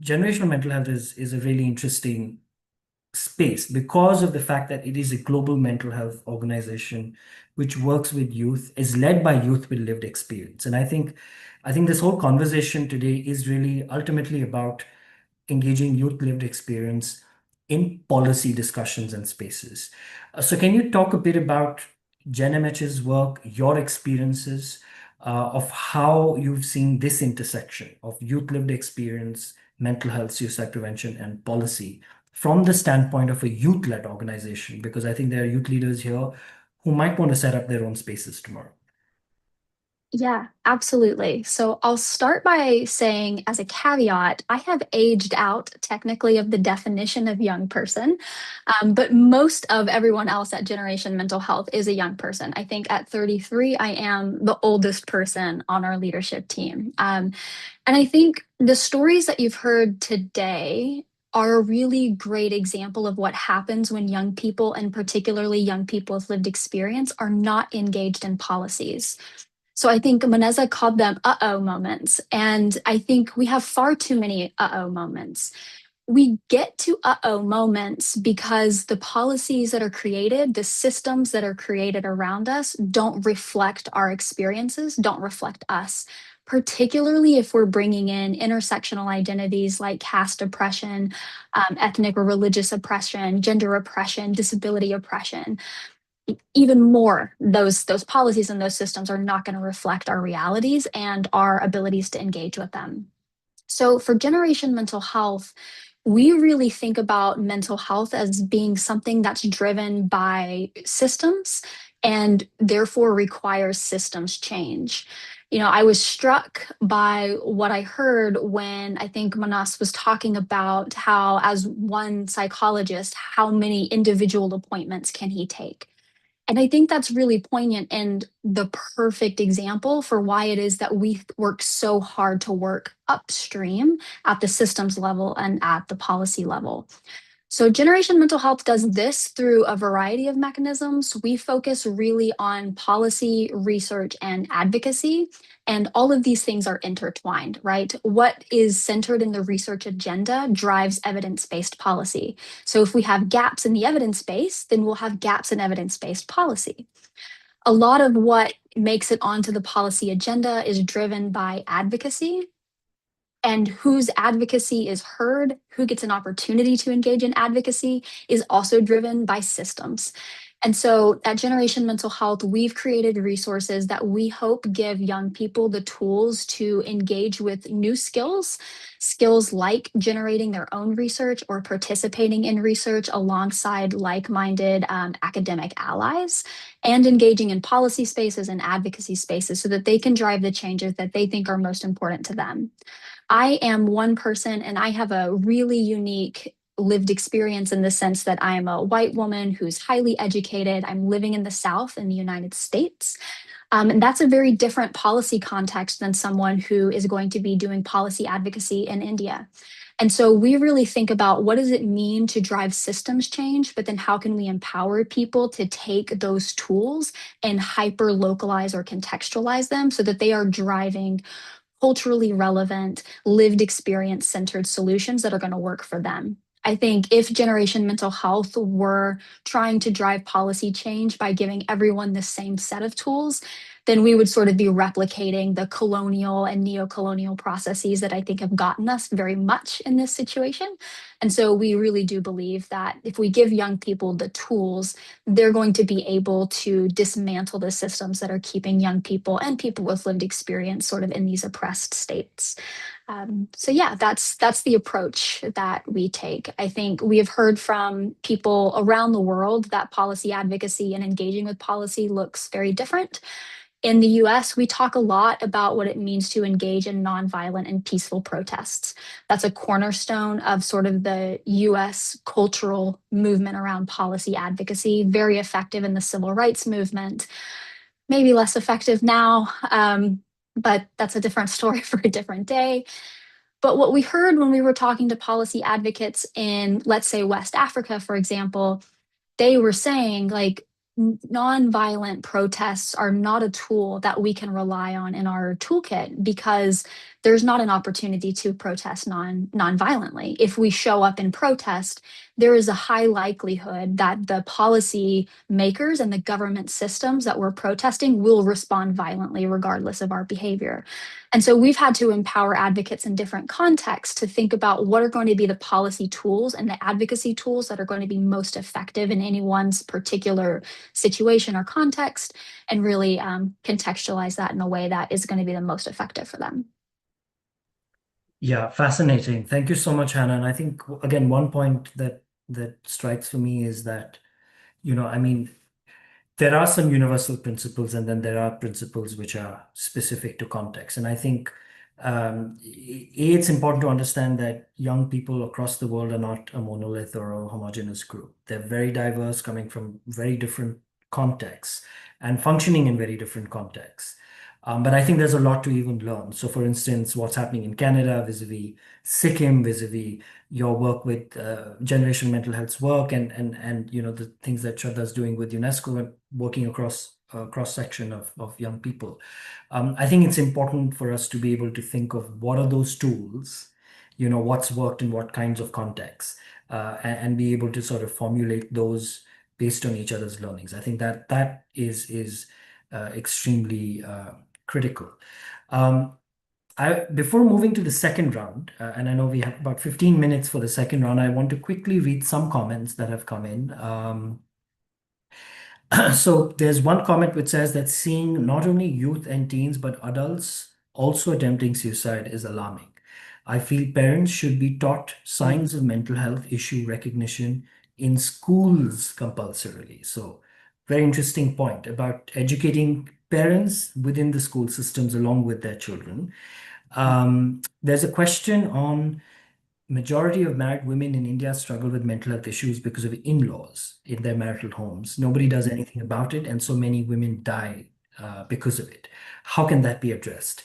generational mental health is a really interesting space because of the fact that it is a global mental health organization which works with youth, is led by youth with lived experience. And I think this whole conversation today is really ultimately about engaging youth lived experience in policy discussions and spaces. So can you talk a bit about GenMH's work, your experiences of how you've seen this intersection of youth lived experience, mental health, suicide prevention, and policy from the standpoint of a youth-led organization? Because I think there are youth leaders here who might want to set up their own spaces tomorrow. Yeah, absolutely. So I'll start by saying, as a caveat, I have aged out technically of the definition of young person, but most of everyone else at Generation Mental Health is a young person. I think at 33, I am the oldest person on our leadership team. And I think the stories that you've heard today are a really great example of what happens when young people, and particularly young people with lived experience, are not engaged in policies. So I think Muneza called them uh-oh moments. And I think we have far too many uh-oh moments. We get to uh-oh moments because the policies that are created, the systems that are created around us don't reflect our experiences, don't reflect us, particularly if we're bringing in intersectional identities like caste oppression, ethnic or religious oppression, gender oppression, disability oppression. Even more, those policies and those systems are not going to reflect our realities and our abilities to engage with them. So for Generation Mental Health, we really think about mental health as being something that's driven by systems and therefore requires systems change. I was struck by what I heard when I think Manas was talking about how, as one psychologist, how many individual appointments can he take? And I think that's really poignant and the perfect example for why it is that we work so hard to work upstream at the systems level and at the policy level. So Generation Mental Health does this through a variety of mechanisms. We focus really on policy, research, and advocacy. And all of these things are intertwined, right? What is centered in the research agenda drives evidence-based policy. So if we have gaps in the evidence base, then we'll have gaps in evidence-based policy. A lot of what makes it onto the policy agenda is driven by advocacy, and whose advocacy is heard, who gets an opportunity to engage in advocacy, is also driven by systems. And so at Generation Mental Health, we've created resources that we hope give young people the tools to engage with new skills, skills like generating their own research or participating in research alongside like-minded academic allies, and engaging in policy spaces and advocacy spaces so that they can drive the changes that they think are most important to them. I am one person and I have a really unique lived experience in the sense that I am a white woman who's highly educated. I'm living in the South in the United States. And that's a very different policy context than someone who is going to be doing policy advocacy in India. And so we really think about what does it mean to drive systems change, but then how can we empower people to take those tools and hyper localize or contextualize them so that they are driving culturally relevant, lived experience centered solutions that are going to work for them. I think if Generation Mental Health were trying to drive policy change by giving everyone the same set of tools, then we would sort of be replicating the colonial and neo-colonial processes that I think have gotten us very much in this situation. And so we really do believe that if we give young people the tools, they're going to be able to dismantle the systems that are keeping young people and people with lived experience sort of in these oppressed states. So yeah, that's the approach that we take. I think we have heard from people around the world that policy advocacy and engaging with policy looks very different. In the US, we talk a lot about what it means to engage in nonviolent and peaceful protests. That's a cornerstone of sort of the US cultural movement around policy advocacy, very effective in the civil rights movement, maybe less effective now, but that's a different story for a different day. But what we heard when we were talking to policy advocates in, let's say, West Africa, for example, they were saying like, nonviolent protests are not a tool that we can rely on in our toolkit because there's not an opportunity to protest non-violently. If we show up in protest, there is a high likelihood that the policy makers and the government systems that we're protesting will respond violently regardless of our behavior. And so we've had to empower advocates in different contexts to think about what are going to be the policy tools and the advocacy tools that are going to be most effective in anyone's particular situation or context, and really contextualize that in a way that is going to be the most effective for them. Yeah, fascinating. Thank you so much, Hannah. And I think, again, one point that strikes for me is that, I mean, there are some universal principles, and then there are principles which are specific to context. And I think it's important to understand that young people across the world are not a monolith or a homogeneous group. They're very diverse, coming from very different contexts and functioning in very different contexts. But I think there's a lot to even learn. So for instance, what's happening in Canada vis-a-vis Sikkim, vis-a-vis your work with Generation Mental Health's work and the things that Shraddha's doing with UNESCO and working across a cross-section of young people. I think it's important for us to be able to think of what are those tools, what's worked in what kinds of contexts, and be able to sort of formulate those based on each other's learnings. I think that is extremely critical. Before moving to the second round, and I know we have about 15 minutes for the second round, I want to quickly read some comments that have come in. So there's one comment which says that seeing not only youth and teens, but adults also attempting suicide is alarming. I feel parents should be taught signs of mental health issue recognition in schools compulsorily. So very interesting point about educating parents within the school systems along with their children. There's a question on majority of married women in India struggle with mental health issues because of in-laws in their marital homes. Nobody does anything about it, and so many women die because of it. How can that be addressed?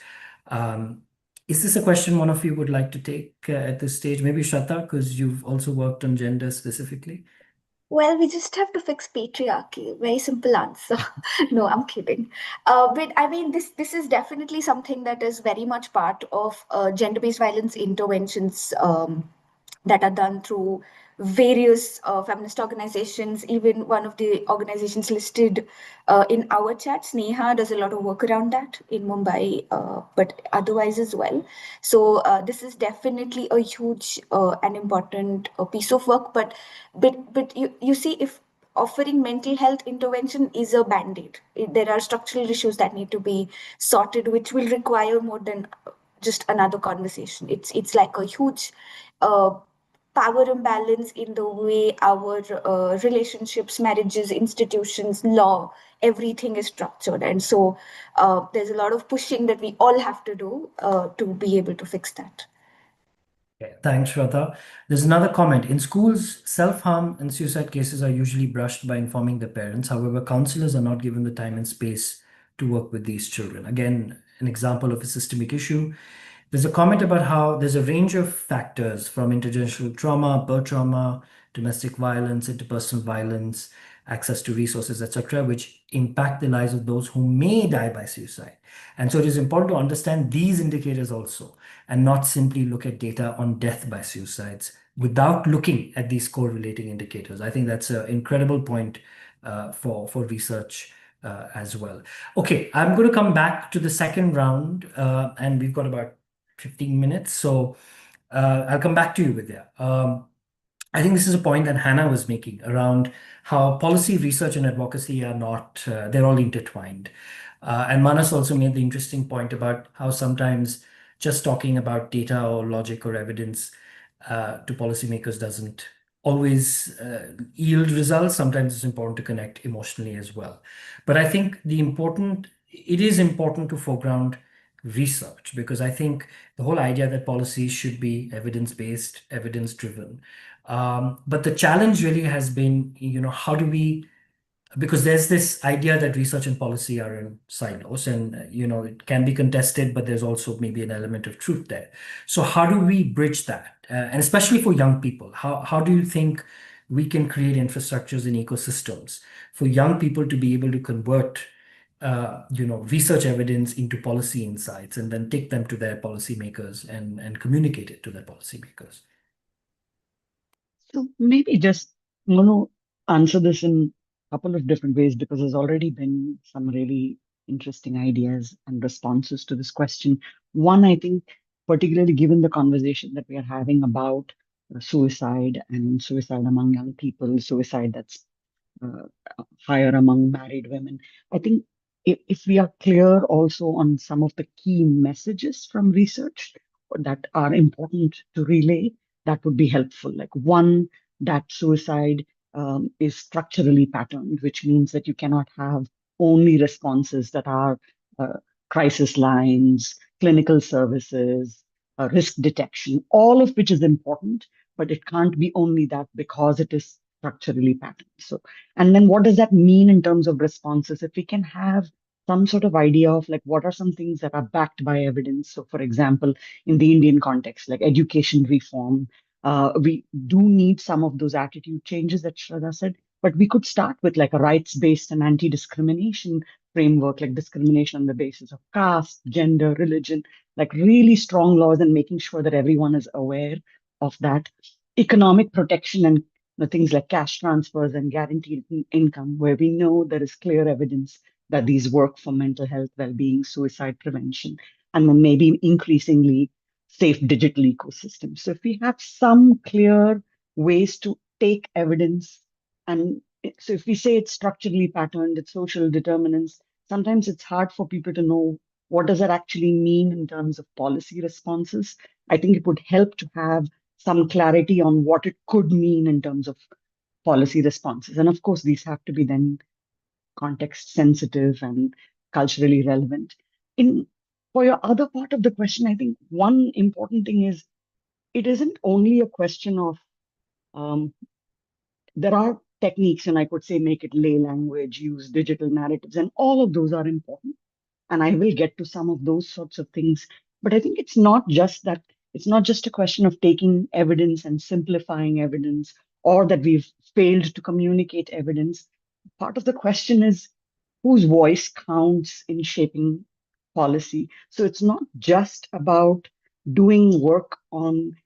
Is this a question one of you would like to take at this stage? Maybe Shraddha, because you've also worked on gender specifically. Well, we just have to fix patriarchy. Very simple answer. No, I'm kidding. But I mean, this is definitely something that is very much part of gender-based violence interventions that are done through various feminist organizations. Even one of the organizations listed in our chat, Sneha, does a lot of work around that in Mumbai, but otherwise as well. So this is definitely a huge and important piece of work. But you see, if offering mental health intervention is a band-aid, there are structural issues that need to be sorted, which will require more than just another conversation. It's like a huge power imbalance in the way our relationships, marriages, institutions, law, everything is structured. And so there's a lot of pushing that we all have to do to be able to fix that. Okay, thanks, Shraddha. There's another comment. In schools, self-harm and suicide cases are usually brushed by informing the parents. However, counselors are not given the time and space to work with these children. Again, an example of a systemic issue. There's a comment about how there's a range of factors from intergenerational trauma, birth trauma, domestic violence, interpersonal violence, access to resources, etc., which impact the lives of those who may die by suicide. And so it is important to understand these indicators also, and not simply look at data on death by suicides without looking at these correlating indicators. I think that's an incredible point for research as well. Okay, I'm going to come back to the second round, and we've got about 15 minutes. So I'll come back to you with that. I think this is a point that Hannah was making around how policy, research, and advocacy are not, they're all intertwined. And Manas also made the interesting point about how sometimes just talking about data or logic or evidence to policymakers doesn't always yield results. Sometimes it's important to connect emotionally as well. But I think it is important to foreground research, because I think the whole idea that policies should be evidence-based, evidence-driven. But the challenge really has been, how do we, because there's this idea that research and policy are in silos, and it can be contested, but there's also maybe an element of truth there. So how do we bridge that? And especially for young people, how do you think we can create infrastructures and ecosystems for young people to be able to convert research evidence into policy insights and then take them to their policymakers and communicate it to their policymakers? So maybe just I'm going to answer this in a couple of different ways, because there's already been some really interesting ideas and responses to this question. One, I think, particularly given the conversation that we are having about suicide and suicide among young people, suicide that's uh, higher among married women, I think if we are clear also on some of the key messages from research that are important to relay, that would be helpful. Like one, that suicide is structurally patterned, which means that you cannot have only responses that are uh, crisis lines, clinical services, risk detection, all of which is important, but it can't be only that because it is structurally patterned. So, and then what does that mean in terms of responses? If we can have some sort of idea of like what are some things that are backed by evidence. So, for example, in the Indian context, like education reform, we do need some of those attitude changes that Shraddha said, but we could start with like a rights-based and anti-discrimination framework, like discrimination on the basis of caste, gender, religion, like really strong laws, and making sure that everyone is aware of that. Economic protection and things like cash transfers and guaranteed income, where we know there is clear evidence that these work for mental health, well-being, suicide prevention, and then maybe increasingly safe digital ecosystems. So if we have some clear ways to take evidence, and so if we say it's structurally patterned, it's social determinants, sometimes it's hard for people to know what does that actually mean in terms of policy responses. I think it would help to have some clarity on what it could mean in terms of policy responses. And of course, these have to be then context sensitive and culturally relevant. For your other part of the question, I think one important thing is it isn't only a question of there are techniques, and I could say make it lay language, use digital narratives, and all of those are important. And I will get to some of those sorts of things But I think it's not just that, it's not just a question of taking evidence and simplifying evidence, or that we've failed to communicate evidence. Part of the question is whose voice counts in shaping policy. So it's not just about doing work on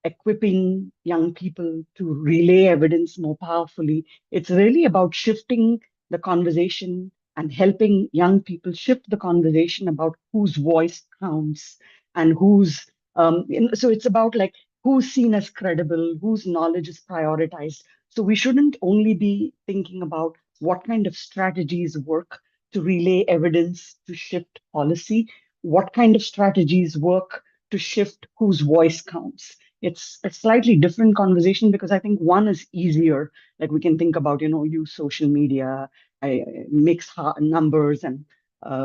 equipping young people to relay evidence more powerfully. It's really about shifting the conversation and helping young people shift the conversation about whose voice counts and whose. So it's about like who's seen as credible, whose knowledge is prioritized. So we shouldn't only be thinking about what kind of strategies work to relay evidence to shift policy, what kind of strategies work to shift whose voice counts. It's a slightly different conversation because I think one is easier. Like we can think about, use social media, mix numbers and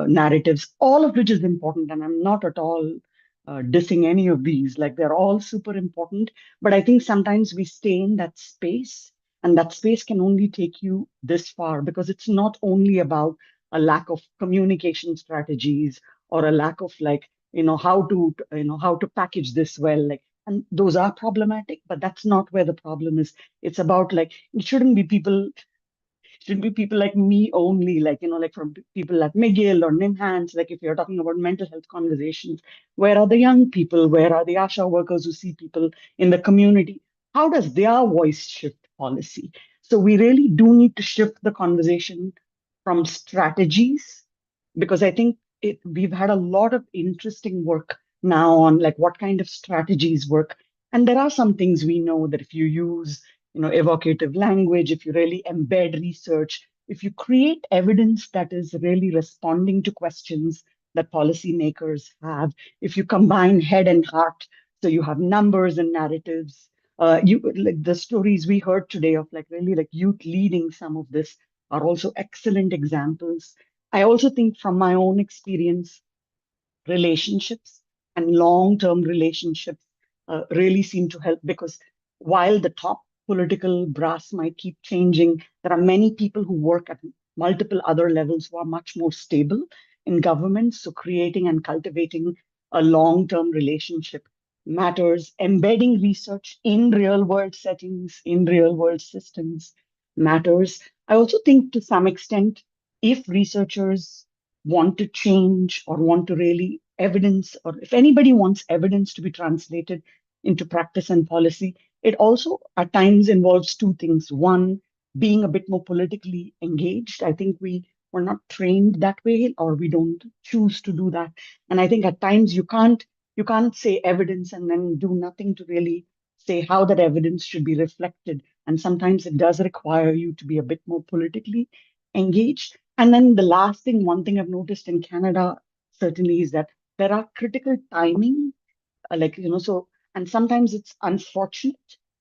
narratives, all of which is important. And I'm not at all dissing any of these. Like they're all super important. But I think sometimes we stay in that space, and that space can only take you this far because it's not only about a lack of communication strategies or a lack of like, how to package this well. Like, and those are problematic, but that's not where the problem is. It's about like it shouldn't be people like me only, like like from people like McGill or NIMHANS. Like if you're talking about mental health conversations, where are the young people? Where are the ASHA workers who see people in the community? How does their voice shift policy? So we really do need to shift the conversation from strategies, because I think we've had a lot of interesting work now on like what kind of strategies work. And there are some things we know that if you use, evocative language, if you really embed research, if you create evidence that is really responding to questions that policymakers have, if you combine head and heart, so you have numbers and narratives, you like the stories we heard today of like really like youth leading some of this are also excellent examples. I also think from my own experience, relationships and long-term relationships really seem to help, because while the top political brass might keep changing, there are many people who work at multiple other levels who are much more stable in government. So creating and cultivating a long-term relationship matters. Embedding research in real-world settings, in real-world systems matters. I also think to some extent, if researchers want to change or want to really evidence, or if anybody wants evidence to be translated into practice and policy, it also at times involves two things. One, being a bit more politically engaged. I think we were not trained that way, or we don't choose to do that. And I think at times you can't say evidence and then do nothing to really say how that evidence should be reflected. And sometimes it does require you to be a bit more politically engaged. And then the last thing, one thing I've noticed in Canada certainly is that there are critical timing, so, and sometimes it's unfortunate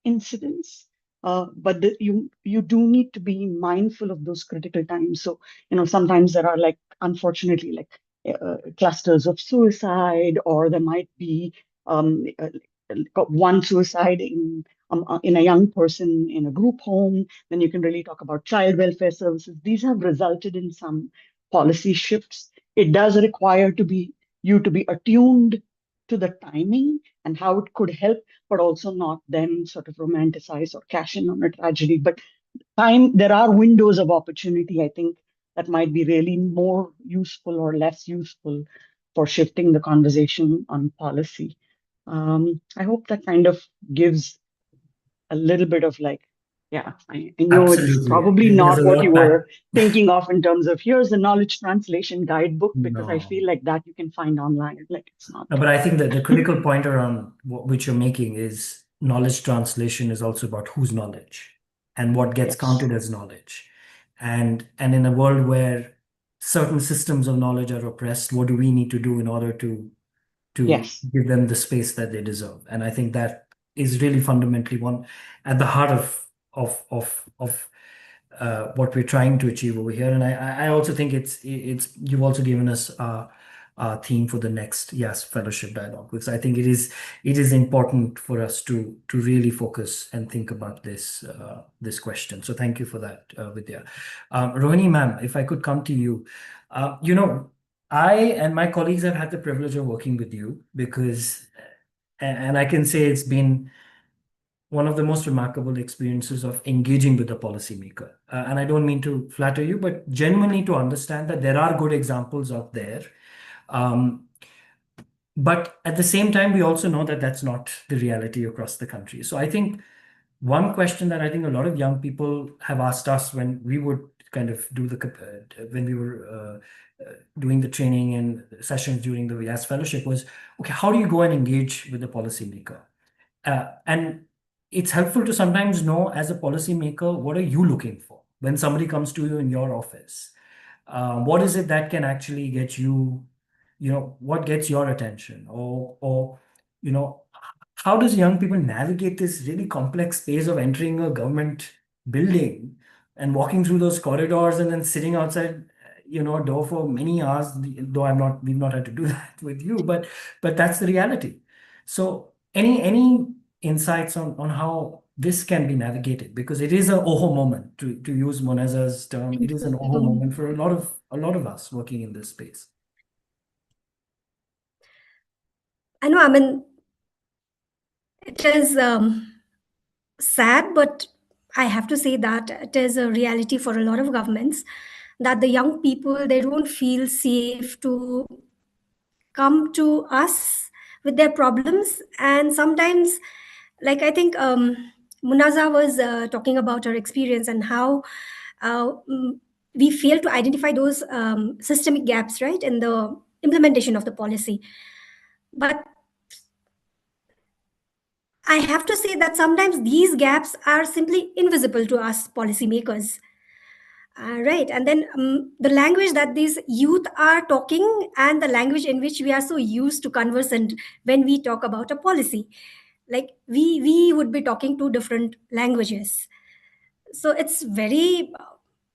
incidents, but you do need to be mindful of those critical times. So, sometimes there are like, unfortunately, like clusters of suicide, or there might be one suicide in a young person in a group home. Then you can really talk about child welfare services. These have resulted in some policy shifts. It does require you to be attuned to the timing and how it could help, but also not then sort of romanticize or cash in on a tragedy. But there are windows of opportunity, I think, that might be really more useful or less useful for shifting the conversation on policy. I hope that kind of gives a little bit of like, yeah, I know it's Absolutely. probably There's not a what lot you back. were thinking of in terms of here's a knowledge translation guidebook, because I No. feel like that you can find online. Like it's not. No, but I think that the critical point around which you're making is knowledge translation is also about whose knowledge and what gets Yes. counted as knowledge. And in a world where certain systems of knowledge are oppressed, what do we need to do in order to Yes. give them the space that they deserve? And I think that is really fundamentally one at the heart of what we're trying to achieve over here. And I also think it's you've also given us a theme for the next fellowship dialogue, because I think it is important for us to really focus and think about this question. So thank you for that, Vidya. Rohini ma'am, if I could come to you, I and my colleagues have had the privilege of working with you because, and I can say it's been one of the most remarkable experiences of engaging with a policymaker. And I don't mean to flatter you, but genuinely to understand that there are good examples out there. But at the same time, we also know that that's not the reality across the country. So I think one question that I think a lot of young people have asked us when we would kind of do when we were doing the training and sessions during the VIAS fellowship was, okay, how do you go and engage with the policymaker? And it's helpful to sometimes know as a policymaker, what are you looking for when somebody comes to you in your office? What is it that can actually get you, what gets your attention? Or, how does young people navigate this really complex space of entering a government building and walking through those corridors and then sitting outside, a door for many hours, though we've not had to do that with you, but that's the reality. So any insights on how this can be navigated? Because it is an oho moment, to use Moneza's term. It is an oho moment for a lot of us working in this space. I know, I mean, it is sad, but I have to say that it is a reality for a lot of governments that the young people, they don't feel safe to come to us with their problems. And sometimes, like I think Munaza was talking about her experience and how we fail to identify those systemic gaps, right, in the implementation of the policy. But I have to say that sometimes these gaps are simply invisible to us policymakers. Right. And then the language that these youth are talking and the language in which we are so used to conversant when we talk about a policy, like we would be talking two different languages. So it's very,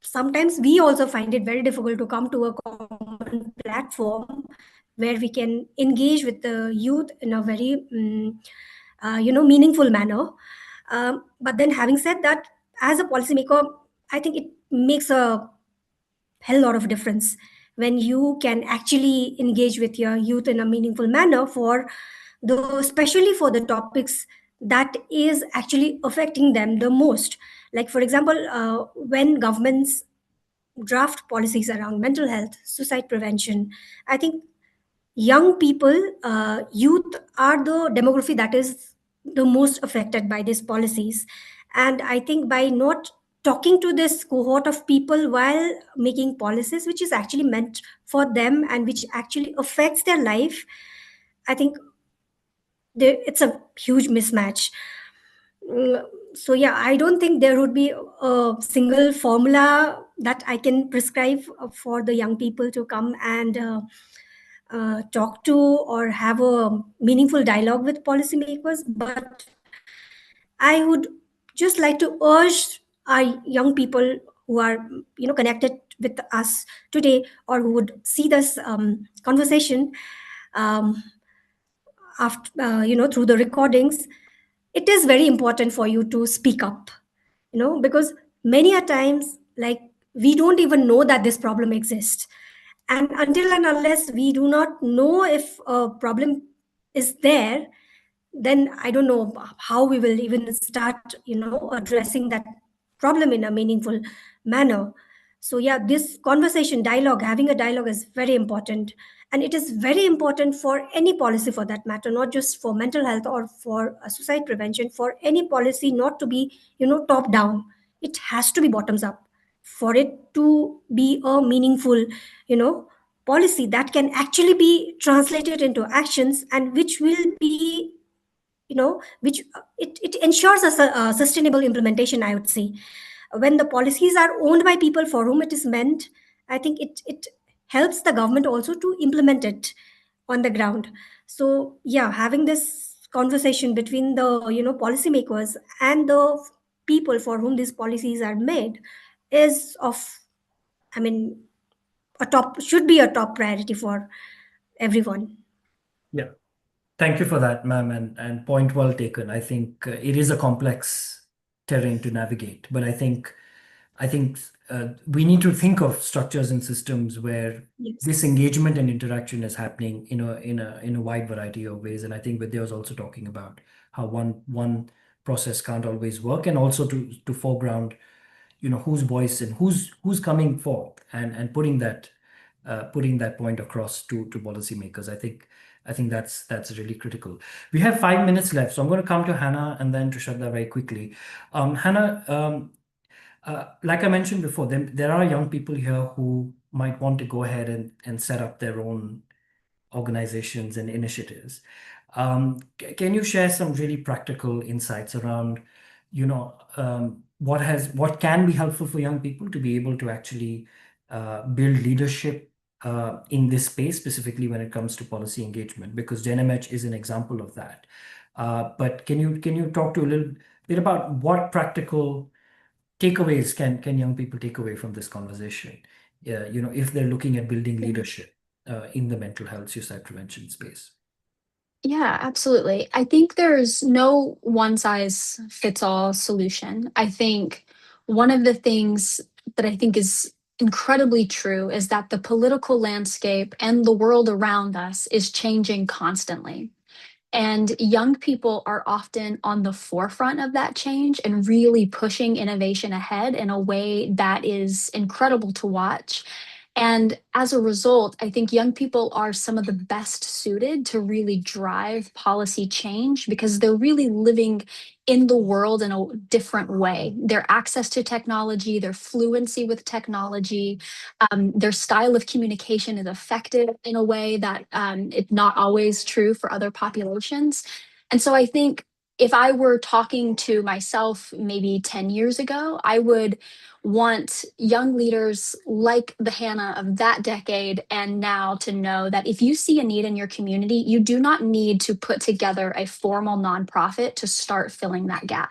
sometimes we also find it very difficult to come to a common platform where we can engage with the youth in a very, meaningful manner. But then having said that, as a policymaker, I think it makes a hell lot of difference when you can actually engage with your youth in a meaningful manner especially for the topics that is actually affecting them the most. Like, for example, when governments draft policies around mental health, suicide prevention, I think young people, youth are the demography that is the most affected by these policies. And I think by not talking to this cohort of people while making policies which is actually meant for them and which actually affects their life, I think it's a huge mismatch. So yeah, I don't think there would be a single formula that I can prescribe for the young people to come and talk to or have a meaningful dialogue with policymakers. But I would just like to urge our young people who are connected with us today or who would see this conversation after through the recordings, it is very important for you to speak up, because many a times, like, we don't even know that this problem exists. And until and unless we do not know if a problem is there, then I don't know how we will even start, addressing that problem in a meaningful manner. So yeah, this conversation, dialogue, having a dialogue is very important. And it is very important for any policy for that matter, not just for mental health or for suicide prevention, for any policy not to be, top down. It has to be bottoms up for it to be a meaningful, policy that can actually be translated into actions and which will be, which it ensures a sustainable implementation, I would say. When the policies are owned by people for whom it is meant, I think it helps the government also to implement it on the ground. So yeah, having this conversation between the policymakers and the people for whom these policies are made is of, I mean, should be a top priority for everyone. Yeah. Thank you for that, ma'am, and point well taken. I think it is a complex terrain to navigate, but I think I think we need to think of structures and systems where Yes. this engagement and interaction is happening in a wide variety of ways. And I think Vidya was also talking about how one process can't always work, and also to foreground, whose voice and who's coming forth and putting that point across to policymakers. I think that's really critical. We have 5 minutes left, so I'm going to come to Hannah and then to Shraddha very quickly. Hannah, like I mentioned before, there are young people here who might want to go ahead and set up their own organizations and initiatives. Can you share some really practical insights around, what can be helpful for young people to be able to actually build leadership in this space, specifically when it comes to policy engagement? Because GenMH is an example of that. But can you talk to a little bit about what practical takeaways can young people take away from this conversation? If they're looking at building leadership in the mental health suicide prevention space. Yeah, absolutely. I think there's no one size fits all solution. I think one of the things that I think is incredibly true is that the political landscape and the world around us is changing constantly. And young people are often on the forefront of that change and really pushing innovation ahead in a way that is incredible to watch. And as a result, I think young people are some of the best suited to really drive policy change because they're really living in the world in a different way. Their access to technology, their fluency with technology, their style of communication is effective in a way that it's not always true for other populations. And so I think if I were talking to myself maybe 10 years ago, I would want young leaders like the Hannah of that decade and now to know that if you see a need in your community, you do not need to put together a formal nonprofit to start filling that gap.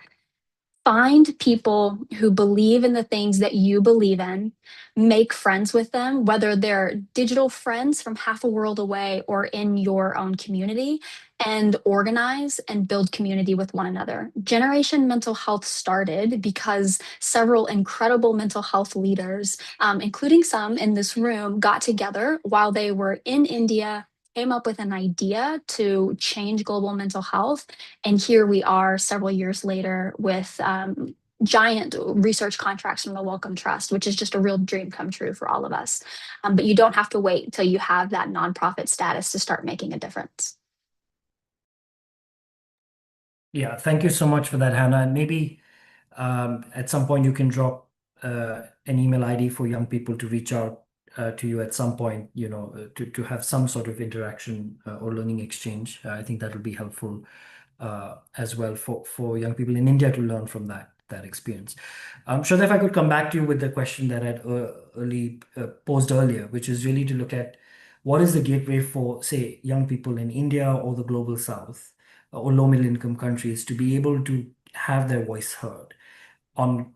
Find people who believe in the things that you believe in, make friends with them, whether they're digital friends from half a world away or in your own community, and organize and build community with one another. Generation Mental Health started because several incredible mental health leaders, including some in this room, got together while they were in India, came up with an idea to change global mental health. And here we are several years later with giant research contracts from the Wellcome Trust, which is just a real dream come true for all of us. But you don't have to wait until you have that nonprofit status to start making a difference. Yeah, thank you so much for that, Hannah. And maybe at some point you can drop an email ID for young people to reach out to you at some point, to have some sort of interaction or learning exchange. I think that will be helpful as well for young people in India to learn from that experience. Shraddha, if I could come back to you with the question that I'd posed earlier, which is really to look at what is the gateway for, say, young people in India or the global South or low middle income countries to be able to have their voice heard on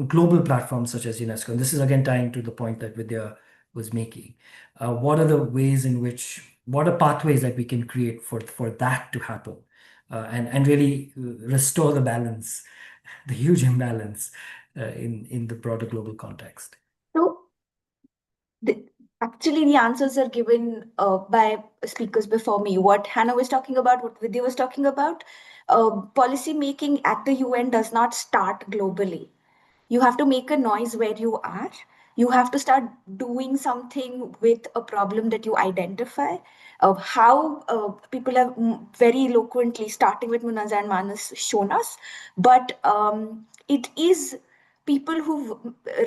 global platforms such as UNESCO. And this is again tying to the point that Vidya was making. What are the ways in which, what are pathways that we can create for that to happen and really restore the balance, the huge imbalance in the broader global context? So actually the answers are given by speakers before me. What Hannah was talking about, what Vidya was talking about, policy making at the UN does not start globally. You have to make a noise where you are. You have to start doing something with a problem that you identify. How people have very eloquently, starting with Munaza and Manas, shown us. But it is people who've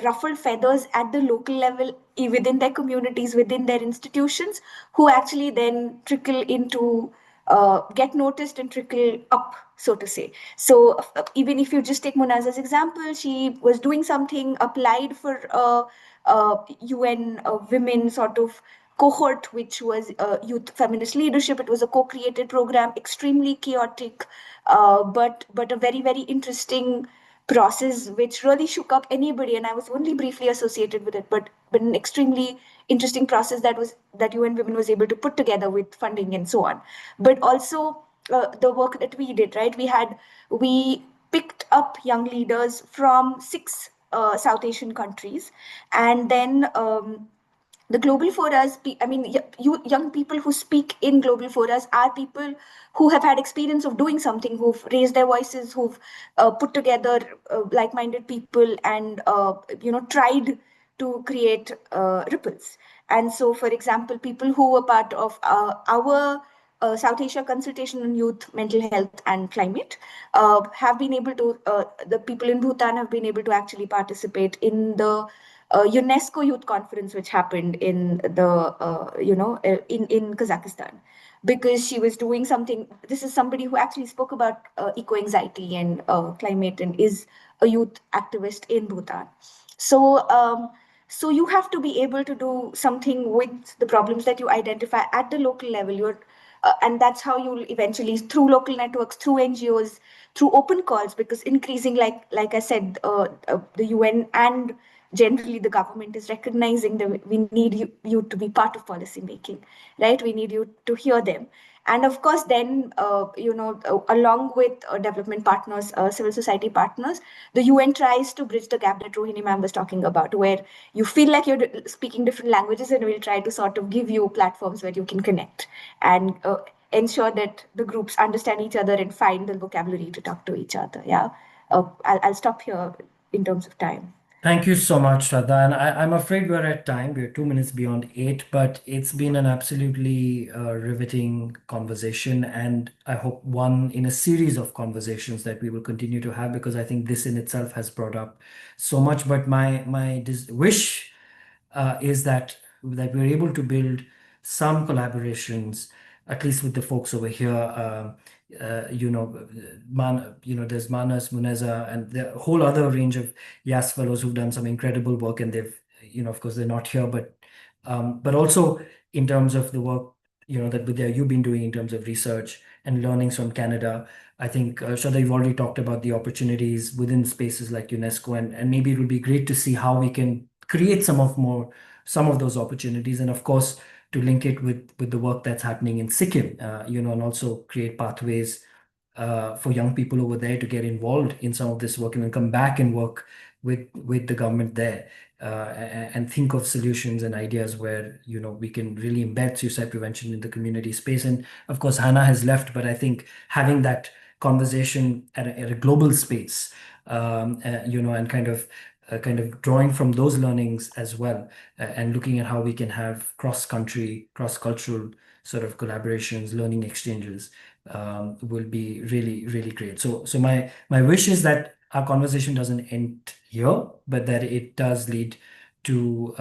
ruffled feathers at the local level, within their communities, within their institutions, who actually then trickle into get noticed and trickle up, so to say. So even if you just take Munaza's example, she was doing something, applied for UN women sort of cohort, which was youth feminist leadership. It was a co-created program, extremely chaotic, but a very, very interesting process which really shook up anybody. And I was only briefly associated with it, but an extremely interesting process that UN Women was able to put together with funding and so on. But also the work that we did, right? We picked up young leaders from 6 South Asian countries. And then the global forums, I mean, you young people who speak in global forums are people who have had experience of doing something, who've raised their voices, who've put together like-minded people, and tried to create ripples. And so, for example, people who were part of our South Asia Consultation on Youth, Mental Health and Climate have been able to, the people in Bhutan have been able to actually participate in the UNESCO Youth Conference, which happened in in Kazakhstan, because she was doing something. This is somebody who actually spoke about eco-anxiety and climate, and is a youth activist in Bhutan. So you have to be able to do something with the problems that you identify at the local level. And that's how you'll eventually, through local networks, through NGOs, through open calls, because increasing, like I said, the UN and generally the government is recognizing that we need you to be part of policy making, right? We need you to hear them. And of course, then, along with development partners, civil society partners, the UN tries to bridge the gap that Rohini ma'am was talking about, where you feel like you're speaking different languages, and we'll try to sort of give you platforms where you can connect and ensure that the groups understand each other and find the vocabulary to talk to each other. Yeah. I'll stop here in terms of time. Thank you so much, Shraddha. And I'm afraid we're at time. We're 2 minutes beyond 8, but it's been an absolutely riveting conversation. And I hope one in a series of conversations that we will continue to have, because I think this in itself has brought up so much. But my wish is that we're able to build some collaborations, at least with the folks over here. There's Manas, Muneza, and the whole other range of YAS fellows who've done some incredible work, and they've, of course, they're not here, but also in terms of the work, that Vidya, you've been doing in terms of research and learnings from Canada. I think, Shraddha, you've already talked about the opportunities within spaces like UNESCO, and maybe it would be great to see how we can create some of those opportunities, and of course, to link it with the work that's happening in Sikkim, and also create pathways for young people over there to get involved in some of this work and then come back and work with the government there, and think of solutions and ideas where we can really embed suicide prevention in the community space. And of course, Hannah has left, but I think having that conversation at a global space, and kind of drawing from those learnings as well, and looking at how we can have cross-country, cross-cultural sort of collaborations, learning exchanges, will be really, really great. So my wish is that our conversation doesn't end here, but that it does lead to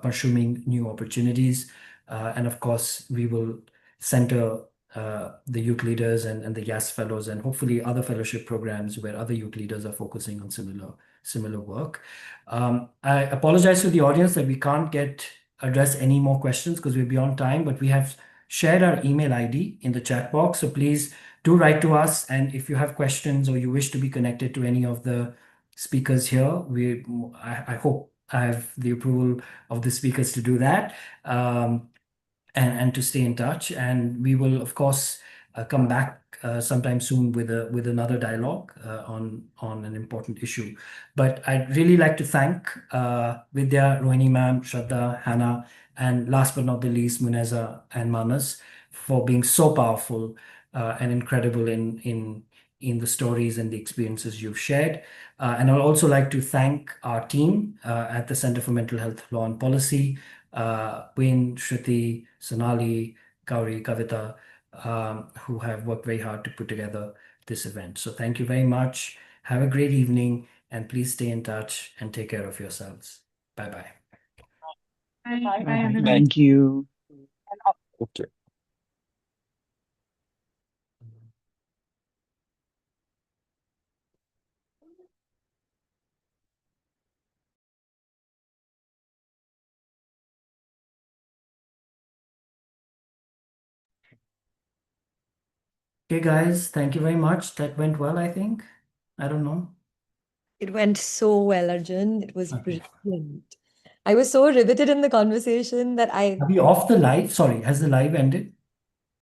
mushrooming new opportunities. And of course, we will center the youth leaders and the YAS fellows, and hopefully other fellowship programs where other youth leaders are focusing on similar work. I apologize to the audience that we can't address any more questions because we're beyond time, but we have shared our email ID in the chat box. So please do write to us. And if you have questions or you wish to be connected to any of the speakers here, I hope I have the approval of the speakers to do that, and to stay in touch. And we will, of course, come back sometime soon with another dialogue on an important issue. But I'd really like to thank Vidya, Rohini ma'am, Shraddha, Hannah, and last but not the least, Muneza and Manas, for being so powerful and incredible in the stories and the experiences you've shared. And I'd also like to thank our team at the Center for Mental Health Law and Policy, Wayne, Shruti, Sonali, Gauri, Kavita, who have worked very hard to put together this event. So thank you very much. Have a great evening, and please stay in touch and take care of yourselves. Bye-bye. Bye. Bye. Thank you. Okay. Okay, guys, thank you very much. That went well, I think. I don't know. It went so well, Arjun. It was Okay. brilliant. I was so riveted in the conversation that Are we off the live? Sorry, has the live ended?